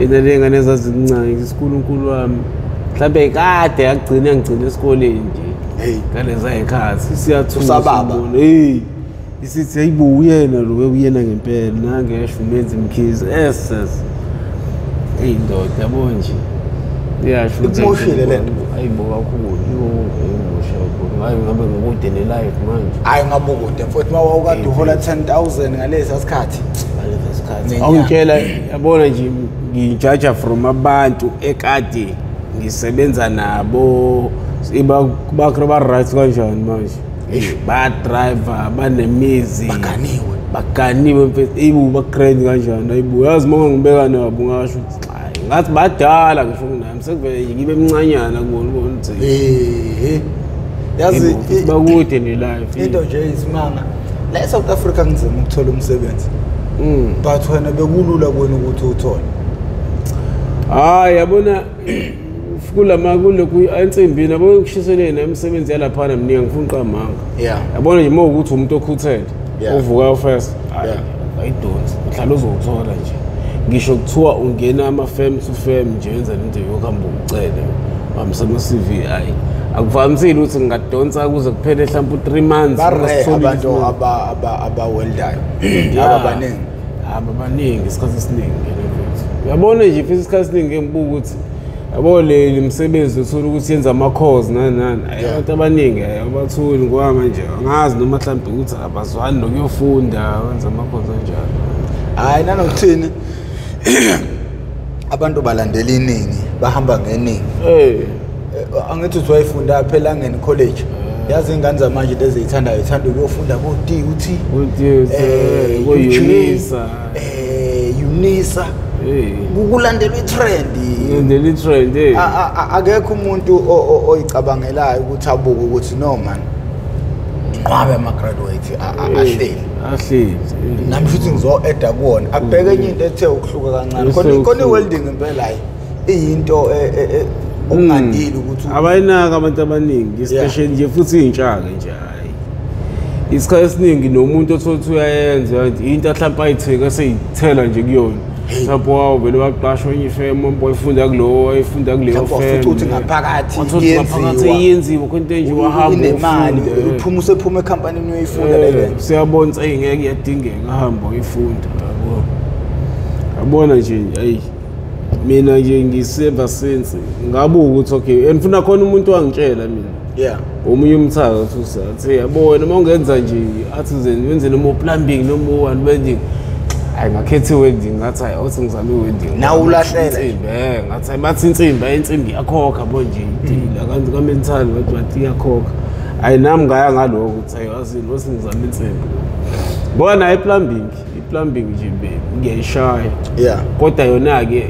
Inelengane ezazincane isikhulunkulu wami. Mhlambe kade ngigcina esikoleni nje. Hey, Kaleza ekhathi siyathusa usababa. Hey. Isithi hayibo uyena lo uyena ngempela nangesho umenzi Mkhize. Yes. Hey ndoda yabo nje. Iyasho ukuthi Kumoshile lento. Hayibo kakhulu. Ngimosha. Hayi ngabe ngokude ne life manje. Hayi ngabe ukude futhi mawukade uhola 10,000 ngalesi sikhathi. Awungitshela yabona nje ngijaja from abantu ekade ngisebenza nabo ba right kanjani manje ba driver banemizi baganiwe mfethu ibu ba grand kanjani ayibu yazi uma ngibeka nabo ngasho hayi ngathi badala ngisho nami sekuvele ngibe emncanyana kubona ukuthi yazi bakude ne life into nje isimanga la eSouth Africa ngizama ukuthola umsebenzi but wena bekulula kwena ukuthi uthole hayi yabona kulama kulokhu ensimbini yabo ukushiselena imisebenzi yalapha namningi ngifuna uqamanga yabona nje mawukuthi umuntu okhuthele uvuka first ayidonsi uhlala uzokuthola nje ngisho kuthiwa ungena ama firm to firm nje yenza into yokuhamba ucele wamsama CV hayi akuvamisile ukuthi ngingadonsa kuze kuphele mhlawumbe 3 months abantu abaweldayo abaningi isikhathi esiningi uyabona nje futhi isikhathi esiningi ngibuka ukuthi yabo le msebenzi uthola ukuthi yenza ama course nani abantu abaningi abathuli ngoba manje angazi noma mhlawumbe ukuthi abazwani nokuyofunda wenza ama course kanjalo hayi nanokuthini abantu balandela iningi bahamba ngeningi angithi uthi wayifunda phela ngene college yazi ingane zamanje lezi ithanda ukuyofunda Unisa kulandelwa itrend akekho umuntu oyicabangelayo ukuthi abuke ukuthi no man inqwabe ama graduate ahleli nami futhi ngizo-eda kuwona akubheke enye into ethe ukuhluka kancane khona i-welding impela hayi iyinto okungandile ukuthi abayinaka abantu abaningi especially nje futhi intsha-ke nje hayi isikhathi esiningi nomuntu othola uyayenza into mhlawumbe ayitheka seyithela nje kuyona mhlawumbe wawuvele waqashwa enye ifemu boyfunda ayifunda kuleyo femu futhi ngaphakathi yenziwa konke nje wahamba inemali usephuma ekhampanini uyifunda leyo siyabona ngeke yadingeka ahamba uyifunda yabona nje hayi mina nje ngiseva sense ngabuka ukuthi okay andifuna khona umuntu wangitshela mina omunye umthaka uthi yabona mawungenza nje athi wenze noma plumbing noma welding hayi ngakhethe welding ngathi hayi awuthi ngizame welding nawu ulahlela ngathi bathi insimbi yakhokha bo nje idila kanti ka-mental bathi yakhokha hayi nami ngaya ngaloko ukuthi hayi wazini wasingizame insimbi bona i-plumbing nje ngiyayishaya kodwa yona-ke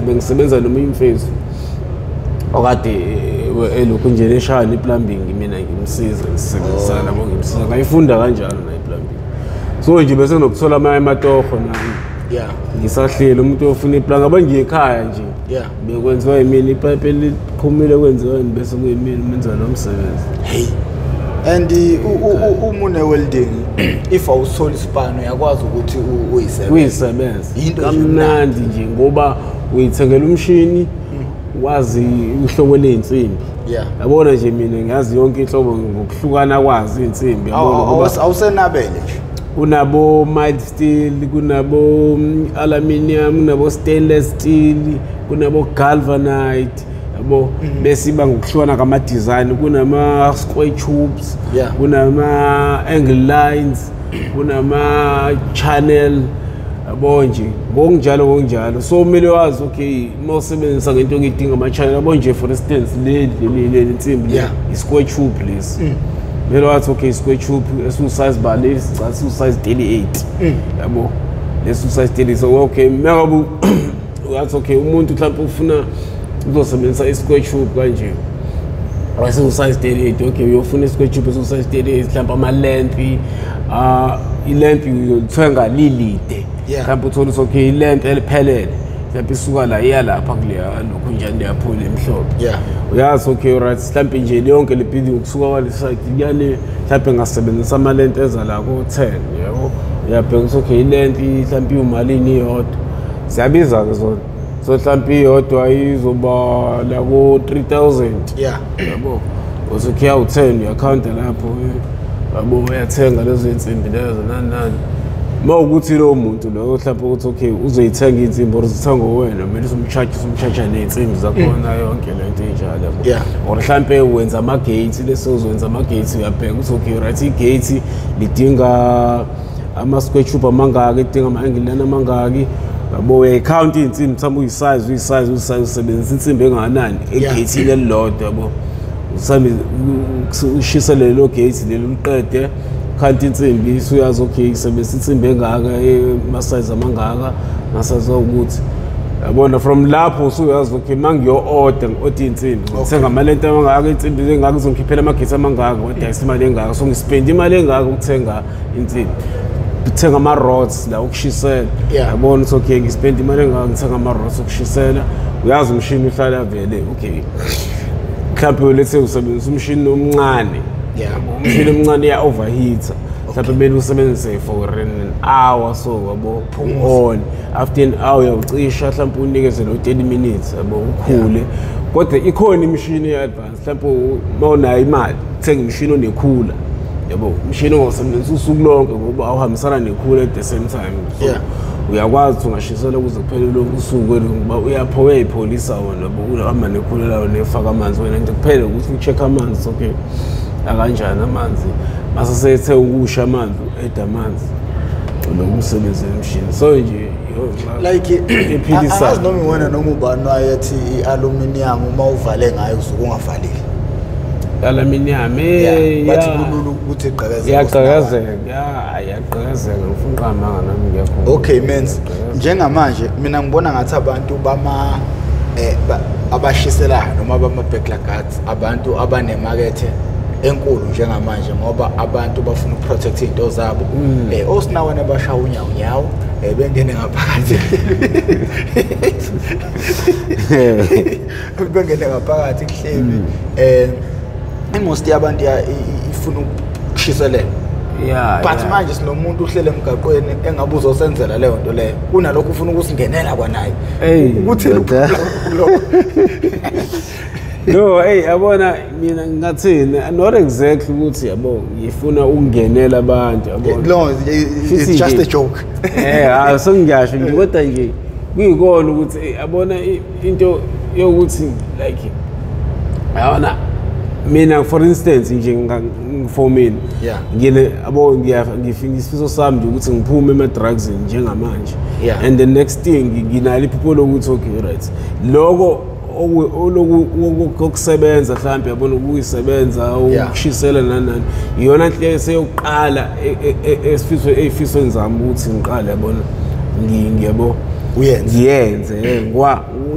bengisebenza noma imfezu okade elokhu nje leshayana i-plumbing mina ngimsiza ngisebenzisana nabo ngimsiza ngayifunda kanjalo na i-plumbing so nje bese nokuthola amatoho nami ngisahleli umuntu ofuna iplanga abangiye ekhaya nje bekwenziwa yimini ipipe liphumile kwenziwa bese kuyimini menza lo msebenzi and umune welding if awusoli isipano yakwazi ukuthi uyisebenze kamnandi nje ngoba uyithengela umshini wazi uhlobo leinsimbi yabona nje mina ngiyazi yonke inhlobo ngokuhlukana kwazi insimbi yabona ngoba awusenabele nje kunabo mild steel kunabo aluminium kunabo stainless steel kunabo galvanite yabo bese iba ngokuhlukana kama design kunama square tubes kunama angle lines kunama channel yabo nje ngokunjalo so kumele wazi okay mawusebenzisa ngento ngidinga ama channel yabo nje for instance le insimbi i-square tube lesi kumele wazi okay square tube esiwu-size bale siwu-size 38 yabo lesiwu-size 38 so okay mengabe wathi okay umuntu mhlawumbe ufuna uzosebenzisa i-square tube kanje wasiwu-size 38 okay uyofuna i-square tube esiwu-size 38 mhlawumbe ama-length i-length uyolithenga lilide mhlawumbe uthole ukuthi okay i-length eliphelele mhlawumbe isuka la iyalapha kuleya lokhu njani liyaphula emhlophe uyazi okay right mhlawumbe nje yonke le building kusuka kwale side kuyale mhlawumbe ngasebenzisa ama-length eza la ko-10 yabo uyabheka ukuthi okay i-length mhlawumbe iwumalini iyodwa ziyabiza-ke zona so mhlawumbe iyodwa izoba la ku 3000 yabo uzokhiya u10 uyakhawunta lapho yabo uyathenga lezo insimbi lezo nani mawukuthi lo muntu lo mhlawumbe uthi okay uzoyithenga insimbi or uzithenga wena kumele umcharge nezinsimbi zakhona yonke lento enjalo yabo or mhlawumbe wenza ama-gate leso uzwenza ama-gate uyabheka uthi okay right i-gate lidinga ama-square tube amangaki lidinga ama-angle amangaki yabo uyayikhawunta iy'nsimbi mhlawumbe uyisize usebenzisa insimbi engakanani egeyithini elilodwa yabo ushisa lelo gate lelo liqede kanti insimbi uyazi okay isebenzisa insimbi engaka ema-size amangaka ngasize ukuthi yabona from lapho usuyazi okay mangiyo-order ngi-order insimbi ngithenga amalento amangaka insimbi engaka izongikhiphela amagate amangaka wadayisa imali engaka so ngispendi imali engaka ukuthenga insimbi ngithenga ama-rods la ukushisela yabona ukuthi okay ngispendi imali engaka ngithenga ama-rods ukushisela uyazi umshini uhlala vele okay mhlawumbe lethe usebenzisa umshini omncane umshini omncane ya-overheater mhlawumbe kumele usebenzise for an hour so yabo on after an hour uyawucisha mhlawumbe unikezele 30 minutes yabo ukhule kodwa ikhona imishini ye-advance mhlawumbe uma unayo imali uthenga imishini onekhula yabo umshini ongawusebenzisa usuku lonke ngoba awuhambisana nekhula at the same time so uyakwazi ukuthi ungashisela ukuze kuphele lonke usuku ngoba uyayipholisa wona uhamba nekhula lawo nefaka amanzi wena nje kuphele ukuthi ucheck amanzi okay akanjani amanzi masesethe ukusha amanzi eda amanzi lo umsebenzi wemshini so nje like iphilisa noma wena noma ubani wayethi i-aluminium uma uvale ngayo usuke ungavaleki aluminium bathi kululu ukuthi iqhakazeke iyaqhakazeka iyaqhakazeka ngifuna uqamba nami ngiyakhona okay men's njengamanje mina ngibona ngathi abantu abashiselayo noma bama-backloggers abantu abanemakethe enkulu njengamanje ngoba abantu bafuna ukuprotect into zabo osinawana abashaya unyawo bengene ngaphakathi bengene ngaphakathi kuhleli imost yabantu ifuna ukushiselela but manje sinomuntu uhlele emgaqweni engabe uzosenzela leyo nto leyo kunalokho ufuna ukusingenela kwanaye ukuthi no yabona mina ngingathini not exactly ukuthi yabo ngifuna ukungenela abantu yabona no it's just a joke sengiyasho nje kodwa nje kuyikona ukuthi yabona into yokuthi like yabona mina for instance nje for mina ngine yabo ngifisa sami nje ukuthi ngiphume ema-drugs njengamanje and the next thing nginalo iphupho lokuthi okay right loko okusebenza mhlawumbe yabona ukuyisebenza ukushisela nani iyona nhle seyokuqala efisweni zami ukuthi ngiqale yabona ngiyabo uyenze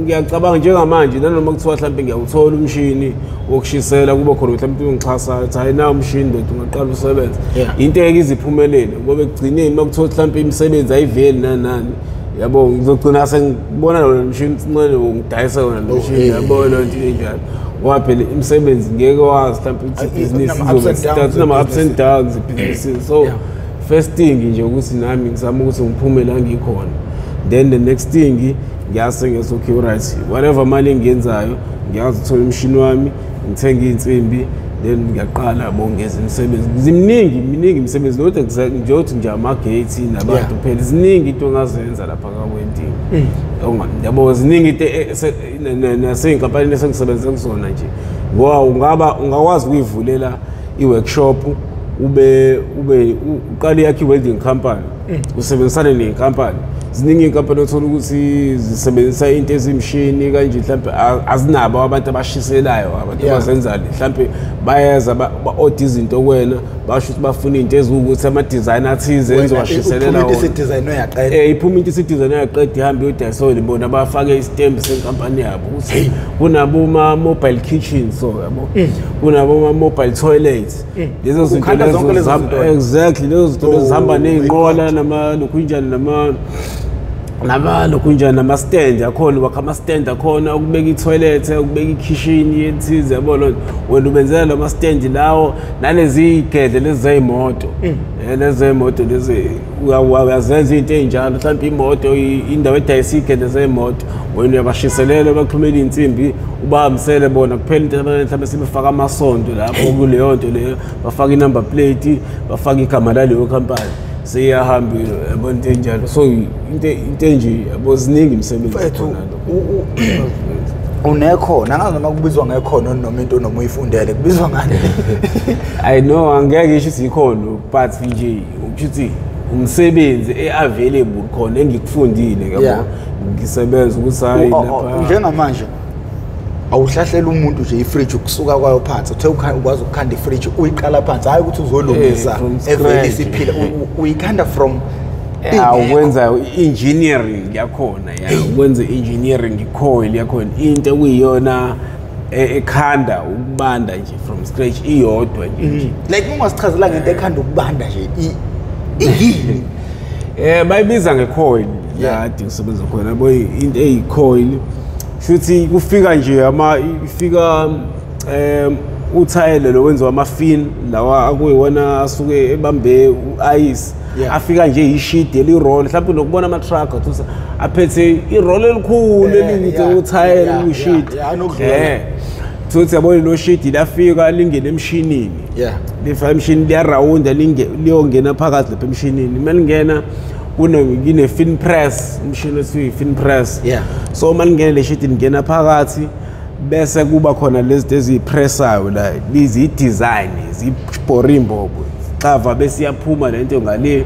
ngiyacabanga njengamanje nanoma kuthiwa mhlawumbe ngiyawuthola umshini wokushisela kuba khona mhlawumbe ungixhasa ukuthi hayi na umshini ndoda ungaqala usebenza into eke iziphumelele ngoba ekugcineni makuthiwa mhlawumbe imisebenzi ayiveli nani yabo ngizogcina sengibona lo mshini sincane ngidayisa wona lo mshini yabona into enjalo ngoba phela imisebenzi ngeke wazi mhlawumbe ukuthi ibhizinisi izobe nama-ups and downs ibhizinisi so first thing nje ukuthi nami ngizama ukuthi ngiphume la ngikhona then the next thing ngiyase ngethi okay right whatever mali engiyenzayo ngiyazi ukuthola umshini wami ngithenga iy'nsimbi then ngiyaqala bongeza imisebenzi miningi imisebenzi not exactly nje othi nje ama-gate nabantu phela ziningi into ongazenza lapha kaWentini yabo ziningi into nasey'nkampanini esengisebenze kuzona nje ngoba ungakwazi ukuyivulela i-workshop uqale yakhe i-welding company usebenzisane ney'nkampani ziningi iy'nkampani othola ukuthi zisebenzisa into ezimshini kanje mhlawumbe azinabo abantu abashiselayo abantu abazenzayo mhlawumbe bayeza ba-order izinto kuwena basho ukuthi bafuna into eziwukuthi ama-design athize enzowashiselela iphuma into isidizayini yaqeda ihambe yodayisole bona bafake isitembu senkampani yabo ukuthi kunabo ma-mobile kitchen so yabo kunabo ma-mobile toilet lezo zinto exactly lezo zinto ezihamba ney'nqola nokunjani nabalo kunjani nama-stand akhona wakha ama-stand akhona ukubeka i-toilet ukubeka i-kitchen yethize yabo lo wena ubenzela lo ma-stand lawo nalezi igedle lezi zeyimoto lezi zeyimoto lezi uyazenza into ey'njalo mhlawumbe imoto indawo edayisa igedle zeyimoto wena uyabashiselela baxhumele iy'nsimbi ubahambisele bona kuphela into mhlawumbe sebefaka amasondo lapho kuleyo nto leyo bafaka i-number plate bafaka igama laleyo khampani siyahamba yabona into enjalo so into enje yabo ziningi imisebenzi khona unekhona angazi noma kubizwa ngekhona noma into noma uyifundele kubizwa ngani I know angeke ngisho ukuthi ikhono but nje ukuthi umsebenzi eavailable khona engikufundile yabo ngisebenza ukuthi hayi lapha njengamanje awuhlahlela umuntu nje ifridge ukusuka kwayo phansi uthe ukwazi ukukhanda ifridge uyiqala phansi hayi ukuthi uzolungisa evele isiphila uyikhanda from ukwenza engineering yakhona ukwenza engineering coil yakhona into ekuyiyona ekhanda ukubanda nje from scratch iyodwa nje like ungasichazela ngento ekhanda ukubanda nje iyini bayibiza ngecoil la ngisebenza khona yabo into eyicoil futhi kufika nje ifika uthayele lo wenziwa ama-fin lawa akuyiwona asuke ebambe u-ice afika nje ishid eli-roll mhlawumbe nokubona ama-truck athi aphethe i-roll elikhulu elingize uthayele uyishid futhi yabona lo shid lafika lingene emshinini lifika emshinini liyarawunda liyongena phakathi lapha emshinini uma lingena kune-fin press umshini ethiwa i-fin press so uma lingene le shit lingena phakathi bese kuba khona lezi eziyipressayo la liziyi-design zibhorimbobo xava bese iyaphuma lento ngale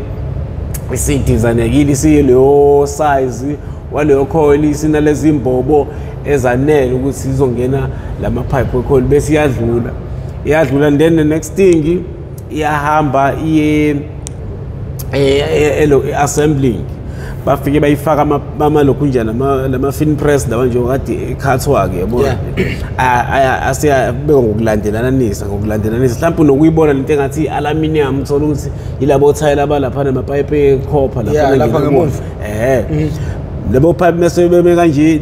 esiyidizayinekile isiyileyo size waleyo coil isinalezi imbobo ezanele ukuthi izongena lamapipe wecoil bese iyadlula and then the next thing iyahamba iye assembling bafike bayifaka amalokhu njani lama-fin press lawa nje kade ekhathwa-ke yabona asiyabeka ngokulandelanisa mhlawumbe nokuyibona lento engathi i-aluminium uthola ukuthi yilabo othayela abalaphana amapayipi ekhopha lapha ngemuva labo pipe mase beme kanje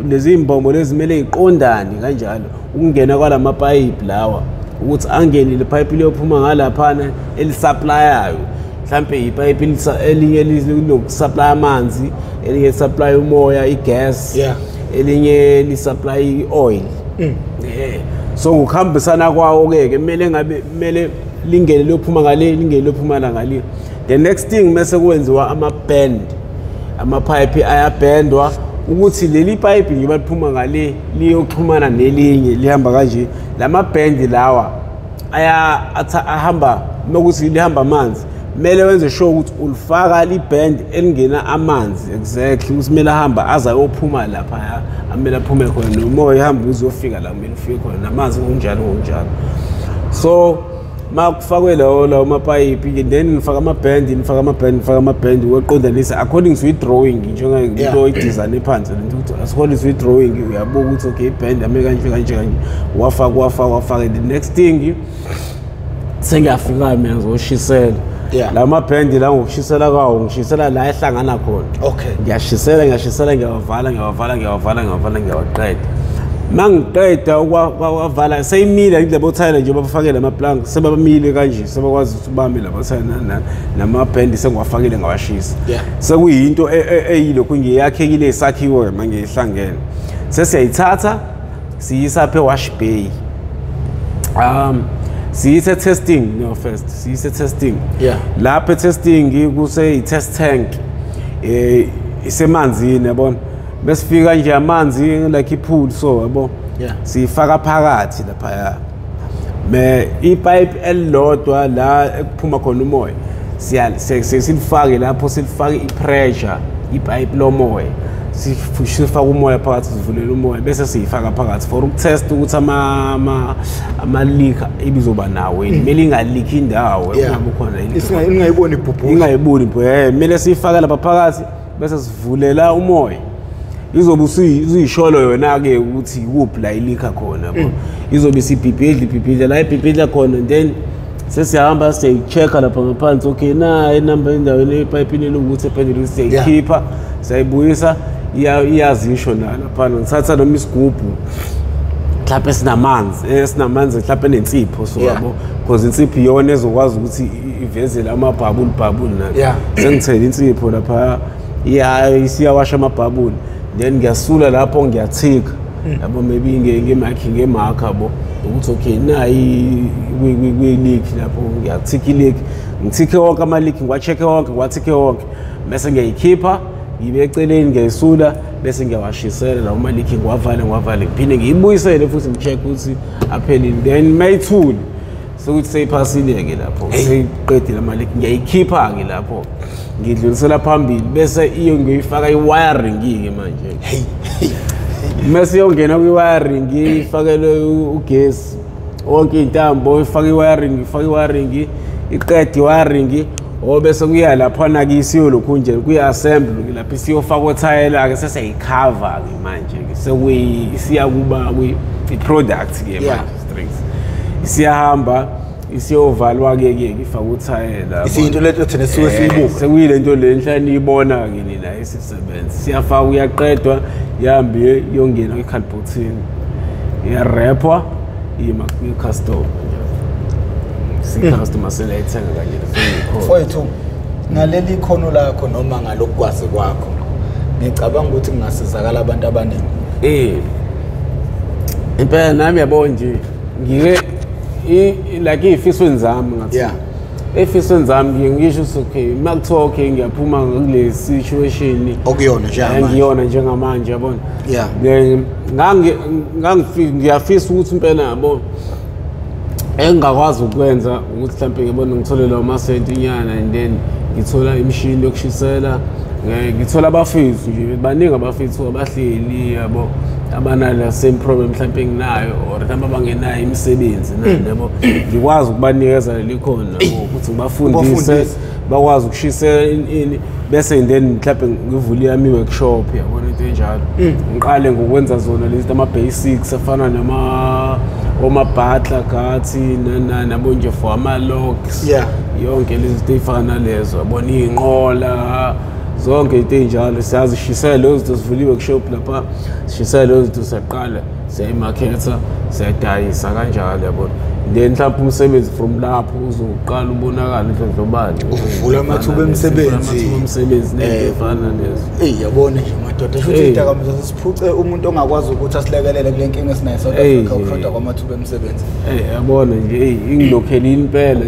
lezi imbombo lezi kumele iqondane kanjalo ukungena kwalamapayipi lawa ukuthi angene le pipe liyophuma ngalaphana elisupplyayo mhlambe ipipe elinye lilokusupply amanzi elinye supply umoya igas elinye lisupply ioil so ukuhambisana kwawo ke kumele lingene liyophuma ngale lingene liyophuma ngale the next thing mase kwenziwa amapipe ayabhendwa ukuthi leli pipe nje baliphuma ngale liyoxhumana nelinye lihamba kanje lamabhendi lawa ahamba nokuthi lihamba amanzi mele wenze sure ukuthi ulifaka liband elingena amanzi exactly ukuthi mele ahamba aza ayophuma lapha amele aphume khona nomoya ihamba uzofika la kumele ufike khona namanzi ngokunjalo so makufakwe lawo mapayipi then nifaka amaband weqondanisa according to i-drawing njengento i-design ephansi according to i-drawing uyabuka ukuthi okay iband amele kanje wafaka the next thing sengiyafika mina ngizoshisela la mabhendi la ngokushisela kwawo ngishisela la ehlangana khona ngiyashisela ngiyawaqeda mangiqeda ukwavala seyimile indlebe othayela nje bafakele amaplank sebabamile kanje sebakwazi ukuthi ubame labathayela namabhendi sengiwafakile ngawashisa sekuyinto eyilokhu ngiyakhekile isakhiwo manje ihlangene sesiyayithatha siyisa phe wash bay siyise testing first siyise testing lapha testing kuse i-test tank isemanzini yabona besifika nje amanzi like ipool so yabo sifaka phakathi lapha ipipe elilodwa la ekuphuma khona umoya silifake lapho silifake ipressure ipipe lomoya sifaka umoya phakathi sivulela umoya bese siyifaka phakathi for ukutest ukuthi ama-leak ibizoba nawo kumele ingaliki indawo ingayiboni ibhubhu kumele siyifake lapha phakathi bese sivulela umoya izobe usuyisholo yona-ke ukuthi ikuphi la ilikha khona izobe isibhibhidla la ibhibhidla khona then sesiyahamba siyayi-check-a lapha ngaphansi okay na inamba endaweni epayipini lokuthi ephendule siyayikhipha siyayibuyisa iyazisho nalaphana ngithatha noma isigubhu mhlawumbe esinamanzi mhlawumbe enensipho so yabo because insipho iyona ezokwazi ukuthi ivezele amabhabuli nayo sengithela insipho lapha isiyawasha amabhabuli then ngiyasula lapho ngiyathika yabo maybe ngemakhi yabo ukuthi okay nayi kwi-leak lapho ngiyathika i-leak ngithike wonke ama-leak ngiwa-check-e wonke ngiwathike wonke bese ngiyayikhipha ngibe eceleni ngiyayisula bese ngiyawashisela lawo ma-leak ngiwavale ngiphinde ngiyibuyisele futhi ngi-check ukuthi aphelile then mayithule sokuthi seyiphasile-ke lapho seyiqedile ama-leak ngiyayikhipha-ke lapho ngidlulisela phambili bese ngiyoyifaka i-wiring-ke manje mase iyongena kwi-wiring ifakelwe ugesi wonke intambo ifaka i-wiring iqede i-wiring bese kuya laphana-ke isiyolokhu nje kuyi-assembly lapho isiyofaka othayela-ke sesiyayikhava-ke manje-ke isiyakuba i-product-ke manje strings isiyahamba isiyovalwa-ke ifaka uthayela isinto leto thina sisuke siyibuka sekuyile nto le nhlani iyibona-ke nina isisebenzi siyafaka uyaqedwa ihambe iyongena kwi-cardboardini iyarepwa ima kwi-custom si-customer selayithenga kanje mfowethu ngaleli khono lakho noma ngalokukwazi kwakho ngicabanga ukuthi kungasizakala abantu abaningi impela nami yabo nje ngike like iy'fisweni zami ngathi ey'fisweni zami ngisho okay makuthiwa okay ngiyaphuma kule situation ngiyona njengamanje yabona ngiyafisa ukuthi impela yabo engingakwazi ukwenza ukuthi mhlawumbe ngibona ngithole lawo masenti inyana and then ngithola imishini yokushisela ngithola abafethu nje baningi abafethu abahleli yabo abanala same problem mhlawumbe nginayo or mhlawumbe abangenayo imisebenzi nabo ngikwazi ukubanikeza likhona ukuthi ngibafundise bakwazi ukushisela ini bese then mhlawumbe ngivule yami workshop yabona into enjalo ngiqale ngokwenza zona lezi ama-basics afana oma-butler gathi nabo nje for ama-locks yonke lezi zinto ey'fana lezo yabona iy'nqola zonke into ey'njalo siyazishisela lezo zinto sivule i-workshop lapha sishisela lezo zinto siyaqala siyayimakhetha siyadayisa kanjalo yabona then mhlawumbe umsebenzi from lapho uzoqala ubonakala indlondlobali uvula amathuba emsebenzi ney'fana lezo yabona nje madoda shuthi iy'dakamizwa sesiphuce umuntu ongakwazi ukuthi asilekelele kule nkinga esinayo South Africa ukufunda kwamathuba emsebenzi yabona nje ingilokhelile impela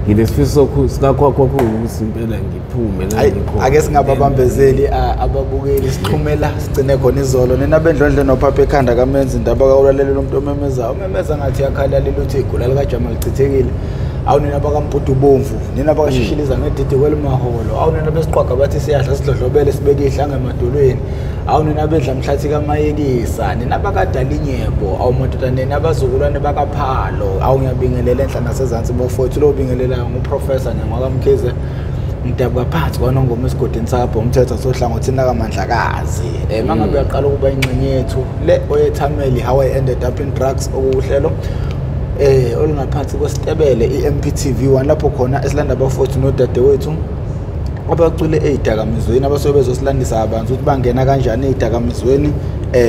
nginesifiso sikakhokho ukuthi impela ngiphume ake singababambezeli ababukeli sixhumela sigcine khona izolo nina bendlondle nophapha ekhanda kamenza indaba kawulalela lo muntu omemeza ngathi yakhala lelo uthi igula likaJama lichithekile awunina bakamputu bomvu nina bakashishiliza ngedide kwelimaholo awunina besiqwaga bathi siyadla sidlodlobele sibeke ihlanga emadolweni awunina bedla mhlathi kamayekisa nina bakadalinyebo awumadoda nina abazukulwane bakaphalo awungiyabingelela enhla nasezansi bafowethu lo bingelelayo nguprofessor Nyangakamkhize mdabu kaphansi kwanongoma esigodini sakho umthetho sohlangothini kaMandlakazi mangabe uyaqala ukuba ingxenye yethu le oyethameli how I ended up in drugs okuhlelo olungaphansi kwesitebele iMp TV1 lapho khona esilanda abafowethu nodadewethu abacule ey'dakamizweni abasuke bezosilandisa abantu ukuthi bangena kanjani ey'dakamizweni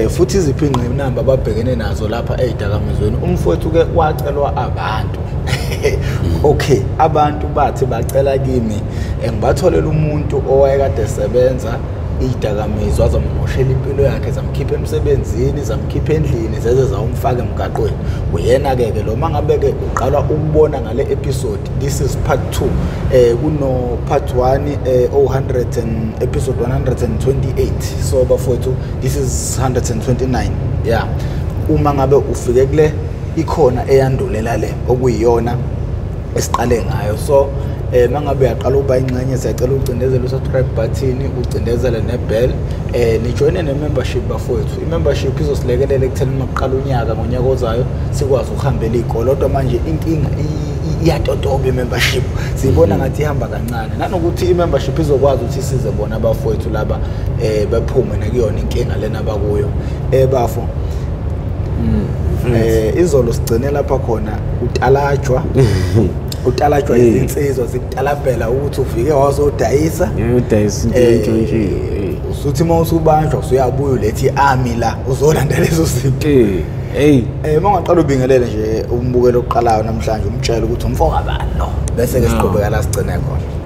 futhi iziphi ingqinamba ababhekene nazo lapha ey'dakamizweni umfowethu ke wacelwa abantu okay abantu bathi bacela kimi ngibatholela umuntu owayekade esebenza iy'dakamizwa zammoshela impilo yakhe zamkhipha emsebenzini zamkhipha endlini zeze zawumfaka emgaqweni uyena-ke lo mangabe-ke uqala ukubona ngale episode this is part 2 kuno part 1 episode 128 so bafowethu this is 129 uma ngabe ufike kule ikhona eyandulela le okuyiyona esiqale ngayo so mangabe uyaqala ukuba ingxenye siyacela ucindezele u-subscribe button ucindezele nebell nijoyine ne-membership bafowethu i-membership izosilekelela ekutheni uma kuqala unyaka ngonyaka ozayo sikwazi ukuhambela iy'kole kodwa manje inkinga iyatotoba i-membership siyibona ngathi ihamba kancane nanokuthi i-membership izokwazi ukuthi isize bona abafowethu laba bephume nakuyona inkinga lena bakuyo bafo izolo sigcine lapha khona utalajwa utalajwa izinsizwa zikutalabhela ukuthi ufike wazodayisa udayisa into usuthi mawusubanjwa usuyabuya ulethi army la uzolanda lezo zinto mangaqala ubingelele nje umbukelo oqalayo namhlanje umtshela ukuthi umfoka bani lo bese ke siqhubeka la sigcine khona.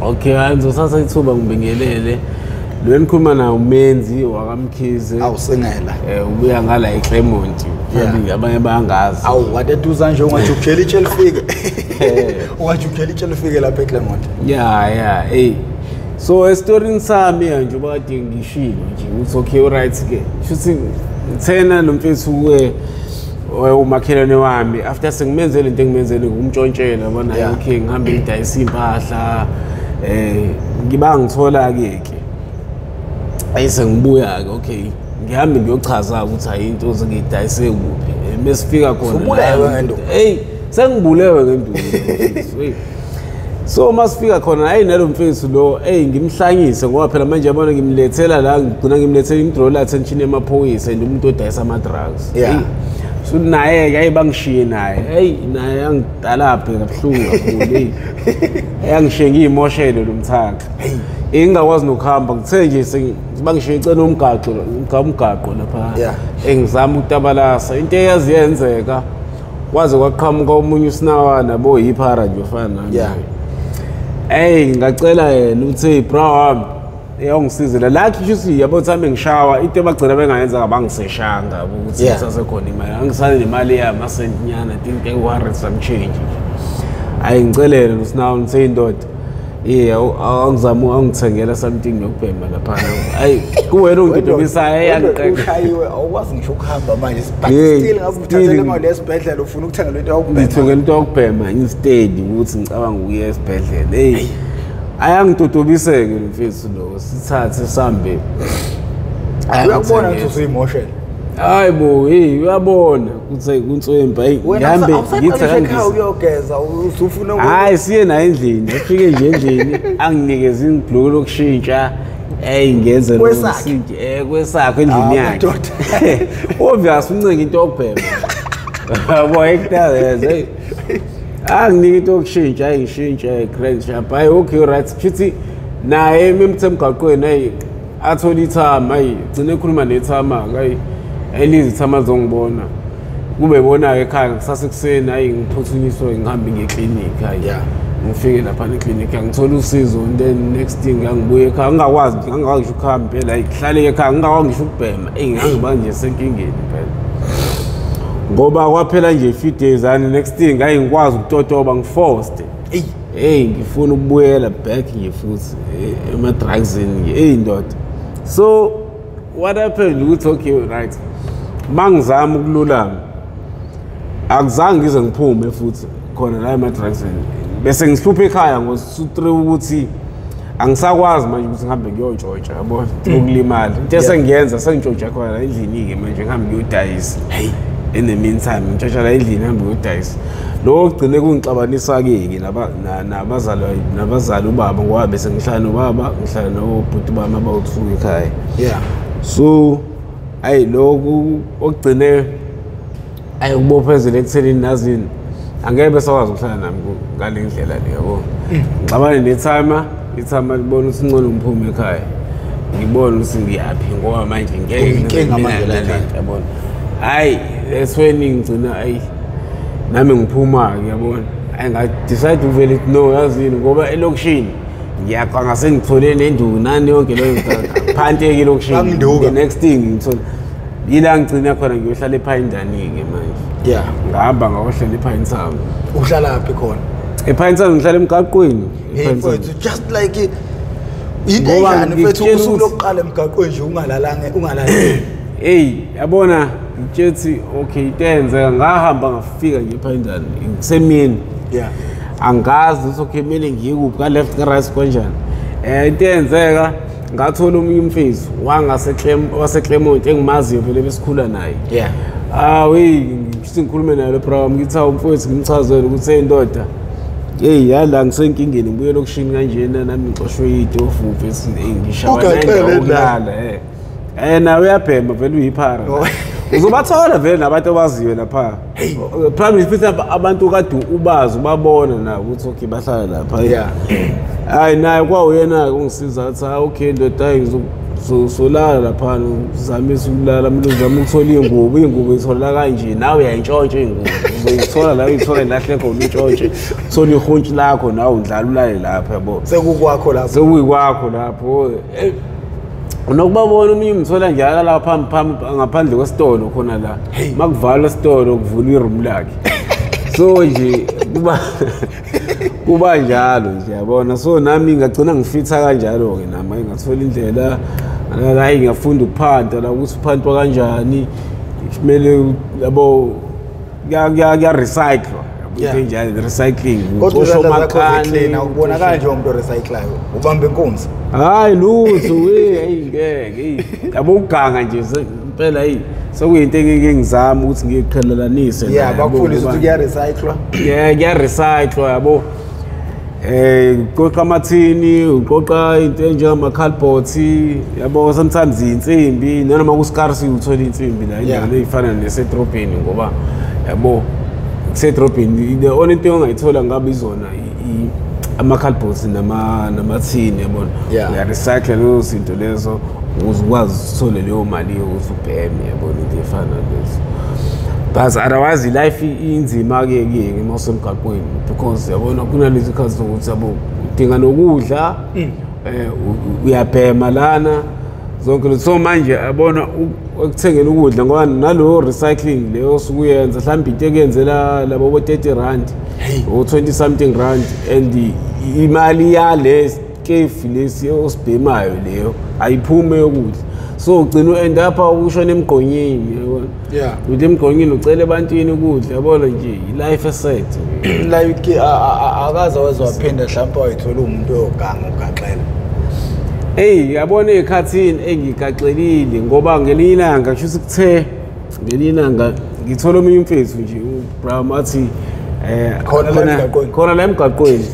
Okay, ngizosasa ithuba ngibingelele lo nikhuluma na umenzi wakamkhize awusingela ubuya ngala eClermont phambili abanye bayangazi wadeduza nje ungajukela ichelfike ungajukela ichelfike lapha eClermont so estorini sami nje bakade ngishilo nje ukuthi okay right ke futhi ngithena nomfethu umakhelwane wami after sengimenzele into engimenzele ngumtshontshela yabona okay ngihambe ngidayisa impahla ngiba ngithola ke ayise ngibuya ke okay ngihambe ngiyochaza ukuthi ayinto ngidayise kuphi mesifika khona ubulewe ngento sengibulewe ngendulo so masifika khona hayi nalo mfethu lo ngimhlangise ngoba phela manje yabona ngimlethela la ngigcina ngimlethela imdrola attention emaphoyisa umuntu odayisa ama drugs so naye ke ayibangishiye naye naye angidala phe kabuhlungu kakhulu yangishiye ngiyimoshele lo mthaka engingakwazi nokuhamba ngithe nje bangishiye icena umgaqo lapha engizama ukutabalasa into eyazi yenzeka kwaze kwaqhamuka umunye usinawana bo yiphara nje ofana ngacela yena uthi bro wami uyangisiza la khishisi yabo thame ngishawa into ebagcina bengayenza abangiseshanga ukuthi sasekhona imali angisale nemali yami asendinyana think e-100 some change ayingicelele usinawo nithe indoda angizama angithengela something yokubhema lapha kuwena ungidobisa yangiqeqeshayiwe awukwazi ngisho ukuhamba manje still ngabe uthathele imali esibhedlela ufuna ukuthenga lento yokubhema ngithengela into yokubhema instead ukuthi ngicabanga ukuya esibhedlela ayangidodobiseke lo mfethu lo sithathe sambe uyakubona ukuthi usuyimoshela hayi bo uyabona ukuthi kuntswemba ngihambe ngithe uyogeza usufuna hayi siye na endlini afike nje endlini anginikeza ingibhloko lokushintsha ngenze lokusinje kwesakho endlini yakhe obvious uncenga into yokubhema yabo hectares anginika into yokushintsha ngishintshe crank shop okay right futhi naye emthemgaqweni athola ithama gcine ekhuluma nethama elizi ithama zongibona kube bona ekhaya kusasekuseni ngiphuthunyiswe ngihambe ngeclinic ngifike lapha eclinic ngithola usizo and then next thing ngibuye ekhaya ngingakwazi ukuhamba phela ngihlale ekhaya ngingakwazi ngisho ukubhema ngiba nje senkingeni phela ngoba kwaphela nje few days and next thing ngikwazi ukutotoba ngiforced ngifuna ukubuyela back nje futhi ema drugs ndoda so what happened ukuthi okay right mangizama ukululama akuzange ngize ngiphume futhi khona la ema drugs bese ngihlupha ekhaya ngo-3 ukuthi angisakwazi manje ukuthi ngihambe ngiyotshontsha yabo ukulimala into esengiyenza sengitshontsha khona endlini ke manje ngihambe ngiyodayisa in the meantime ngitshontsha la endlini ngihambe ngiyodayisa lo gcine kungixabanisa ke nabazali ubaba ngoba bese ngihlala nobaba ngihlala nobhuti bami abawuthuka ekhaya so lokhu okugcine ukubophezela ekuthenini nazini angeke besakwazi ukuhlala nami ngale ndlela le yabo ngixabane nethama libona ukuthi ngcono ngiphume ekhaya ngibona ukuthi ngiyaphi ngoba manje ngeke inkinga manje la yabona esweni ngicina nami ngiphuma yabona decide uvele no yazini ngoba elokishini ngiyaqanga sengithole nenduku nani yonke leyo phanteke elokishini the next thing ngithola yila ngicina khona ngiyohlala ePhayindani ke manje ngihamba ngawohlala ePhayindani uhlala laphi khona ePhayindani ngihlala emgaqweni just like into mfethu usuku lokuqala emgaqweni nje ungalalanga yabona ngitshethi okay itenze ngahamba ngafika nje ePhayindani ngisemini angazi ukuthi okay kumele ngiyikuphi ka left ka right kanjani intenzeka ngathola umunye umfezi waseClermont engimaziyo vele besikhula naye ngithi ngikhulume naye lo program ngithi umfowethu ngimchazele ukuthi indoda yala ngisenkingeni ngibuye lokushini kanjena nami ngixoshwe yitofu bese ngishawa naye ukulala nawe uyabhema vele uyiphara uzobathola vele nabantu abaziyo lapha probably futhi abantu kade ubazi ubabona na ukuthi okay bahlala lapha hayi naye kwawuyena ungisiza athi okay ndoda solala lapha uzamisa ukulala mina uzama ukuthola ingubo ithola kanje nawe uyayintshontshe ingubo uzoyithola la uyithola ilahle khona intshontshe thola ihuntshe lakho nawe undlala ulale lapha yabo sekukwakho lapho unokubabona umunye umthola njalo lapha ngaphandle kwesitolo khona la makuvalwa isitolo kuvula iroom lakhe so nje kuba njalo nje yabona so nami ngagcina ngifitha kanjalo ke nami ngathola indlela la ngiyafunda ukuphanta la ukuthi uphantwa kanjani kumele yabo ya recycle njalo recycling kodwa umakani ubona kanje umuntu recyclayo ubamba inkunzi hayi lutho ngeke yabo uganga nje impela sokuyinto engizama ukuthi ngiqhelelanise bakufundisa ukuthi kuya recycle kuya recycle yabo uqoqa amathini uqoqa into enjengama cardboards yabo sometimes insimbi noma kuscarsi uthola insimbi la indlela efana nesedrobheni ngoba yabo sedrobheni the only thing ongayithola ngabe izona ama cardboards namathini yabona ya recycle lezo zinto lezo uzikwazi ukuthola leyo mali uzubheme yabona into efana lezo but otherwise life inzima ke emasemgaqweni because yabona kunalezi khazi zokuthi yabo udinga nokudla uyabhema lana zonke lo so manje yabona ukuthengela ukudla ngoba nalo recycling leyo sukuyenza mhlawumbe into ekenzela labo bo 30 rand o 20 something rand and imali yale kefi lesi osibhemayo leyo ayiphume yokudla so ugcina end up ushona emgqonyeni yabona uthi emgqonyeni ucela ebantwini ukudla yabona nje life asset like akaza wazophinda mhlawumbe wayithola umuntu oyoganga ugaxela yabona ekhathini engigaxelile ngoba ngelinye ilanga kusho ukuthi ngelinye ilanga ngithola omunye umfethu nje uBram athi khona la emgaqweni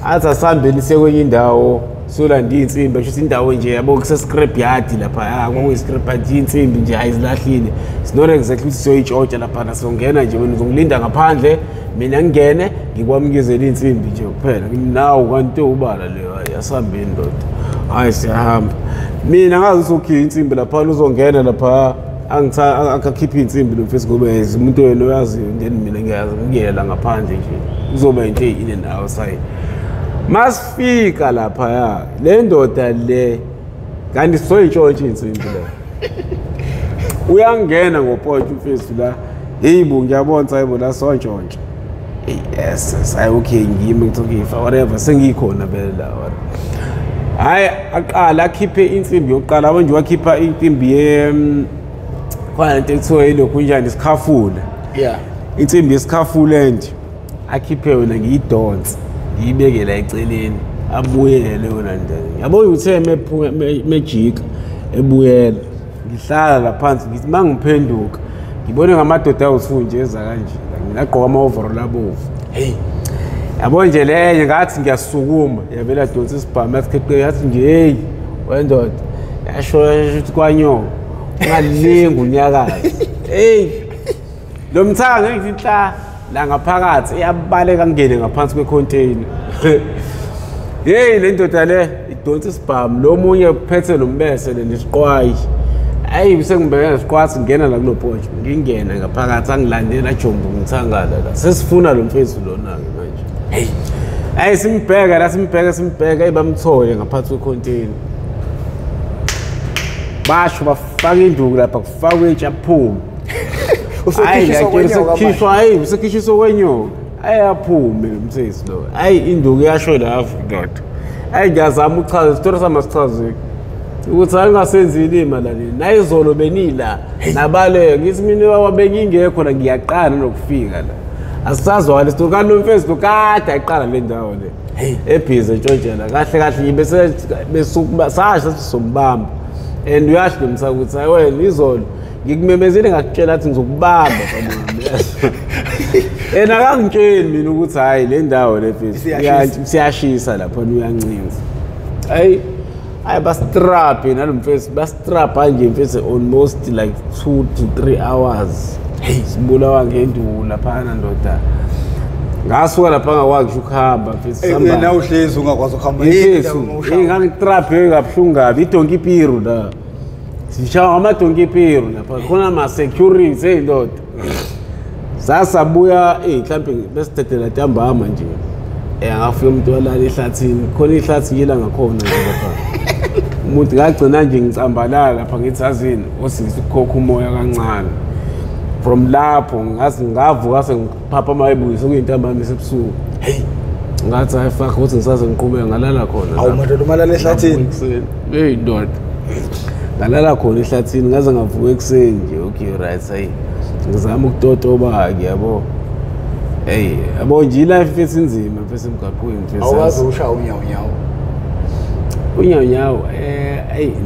athi asihambeni sekwenye indawo solanda insimbi kusho indawo nje yabo kuse scrap yard lapha kwakuyi scrap yard insimbi nje ayizilahlile it's not exactly ukuthi siyoyitshotsha lapha nasongena nje wena uzongilinda ngaphandle mina ngingene ngikwamkezela insimbi nje kuphela nawo kwanto ubala leyo asihambeni ndoda hayi siyahamba mina ngazi ukuthi insimbi lapha uzongena lapha akakhipha insimbi nomfesi ngoba umuntu wena uyazi then mina ngiyazi ngiyela ngaphandle nje uzoba into in and outside masifika lapha le ndoda le kanti soyitshontshe insimbi la uyangena ngopoint umfesi la heyibo ngiyabona sayibo la sontshontshe yes hayi okay ngimi ngithokifa whatever sengikhona vele la hayi aqala akhiphe insimbi yokuqala manje wakhipha insimbi khona into ekuthiwa yilokhu njani isikhafula insimbi yesikhafula nje akhiphe yona ngiyidonsa ngiyibeke la eceleni abuyele yona ndani yabo uthe mejika ebuyela ngihlala laphansi ngithi mangiphenduka ngibone ngamadoda awu2 nje eza kanje ngagqoka ama overall abovu yabo nje lenye ngathi ngiyasukuma yabela donsa isibhamu yasikheqe yathi nje hey wendoda yasho ukuthi kwanyoko ungalinga unyakazi lo mthanga ngithi la ngaphakathi iyabaleka ngene ngaphansi kwecontainer le ndoda le idonsa isibhamu lo munye uphethe nombese lesiqwayi sengibheka nesiqwathi ngena la kulophonje ngingena ngaphakathi angilandela jombo ngithangala la sesifuna lo mfethu lona ke manje simbheka bamthole ngaphansi kwecontainer basho bafaka induku lapha kufakwe ichaphuma usekhishwa kwenyoka ayaphume umsebenzi lo induku yasho lafu ndoda ngiyazama uchaza isitori samasichazeke ukuthi angasenzi ilima la nini nayizolo benila nabaleke ngithi mina wabengingekho la ngiyaqala nokufika la asisazwa le story kalo mfethu lokade ayiqala le ndawo le ebhizi entshontshela kahle bese besukuba sasha sizombamba and uyasho nomsa ukuthi hayi wena izolo ngikumemezile ngakutshela athi ngizokubamba akangitsheli mina ukuthi hayi le ndawo le mfethu siyashisa lapho uyancinza hayi bastrap nalomfesi bastrap nje mfesi almost like 2 to 3 hours. Hey sibulawa ngendula phana ndoda. Ngasuka lapha ngakwazi ukuhamba mfesi samba. Na uhlezi ungakwazi ukuhamba ngangitrap ngabhlungu ngabi idonki piru la. Sishawa amadonki piru lapha khona ama security ndoda. Sasabuya mhlambe besithetela ntambama nje. Ngafika umuntu walala ehlathini khona ihlathi yela ngakhona lapha. Umuntu ngagcina nje ngicambalala lapha ngithazini osisi ukukhokha umoya kancane. From lapho ngavuka sengiphapha amayibuyise kuyintambama esebusuku. Hey ngathi hayi fuck ukuthi ngisaze ngiqhubeka ngalala khona. Awu manje umalala ehlathini. Hey ndoda. Ngalala khona ehlathini ngaze ngavuka ekseni nje okay right say. Ngizama ukutotoba ke yabo. Hey yabo nje life esinzima mfethu emgaqweni mfethu. Awazi usha unyawo. Unyawo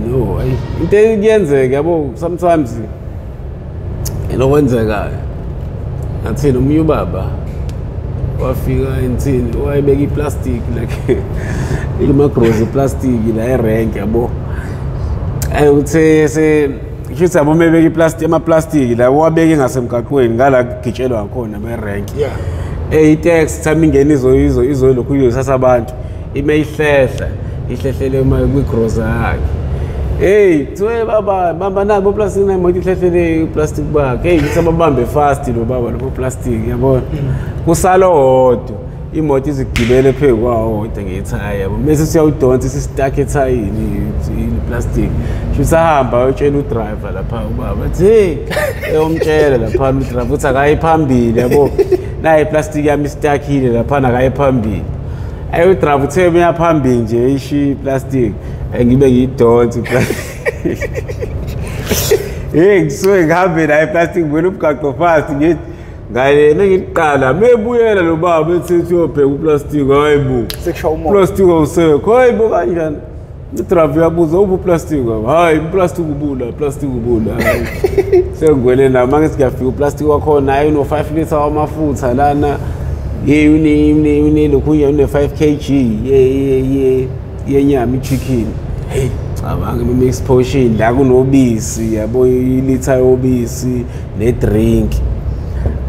no into iyenzeka yabo sometimes inokwenzeka ngathi nomnye ubaba wafika insini wayebeka iplastic like imagrozi plastic la erank yabo uthe Ngisho yabo mebeka iplastic amaplastic la wabeke ngasemgaqweni ngala kugitshelwa khona berank. Yeah. Itax thami ingene izo lokhu yosasa abantu ihlehlele uma kwigroza yakhe. Twe baba nabo plastic na imoto ihlehlele plastic bakhe. Ngisababambe fast lo baba lo plastic yabona. Kusalo hodwa imoto izigibele phezu kwawo kodwa ngethaya yabo bese siyawudonsa isistuck ethayini iplastic sisahamba uyotshela udriver lapha ubaba ethi eyomtshela lapha udriver uthi akayiphambili yabo naye iplastic yami istuckile lapha akayiphambili ayo udriver uthe mina phambili nje ishi plastic ngibe ngiyidonsa iplastic ngisuke ngihambe naye plastic ngibona ubugaqo fast ngithi ngale ngiqala mebuyela lo baba ethi uyobheka uplastic hayibo sekusha umoya plastic awusekho hayibo kanjani idriver yabuza ubuplastic hayi uplastic ubula sengwele na manje siyafika uplastic wakhona ayi no 5 liter wamafutha lana uni lokhunya une 5 kg yenyama ichicken hey cabanga mix portion la kunobisi yabo ilitha yobisi ne drink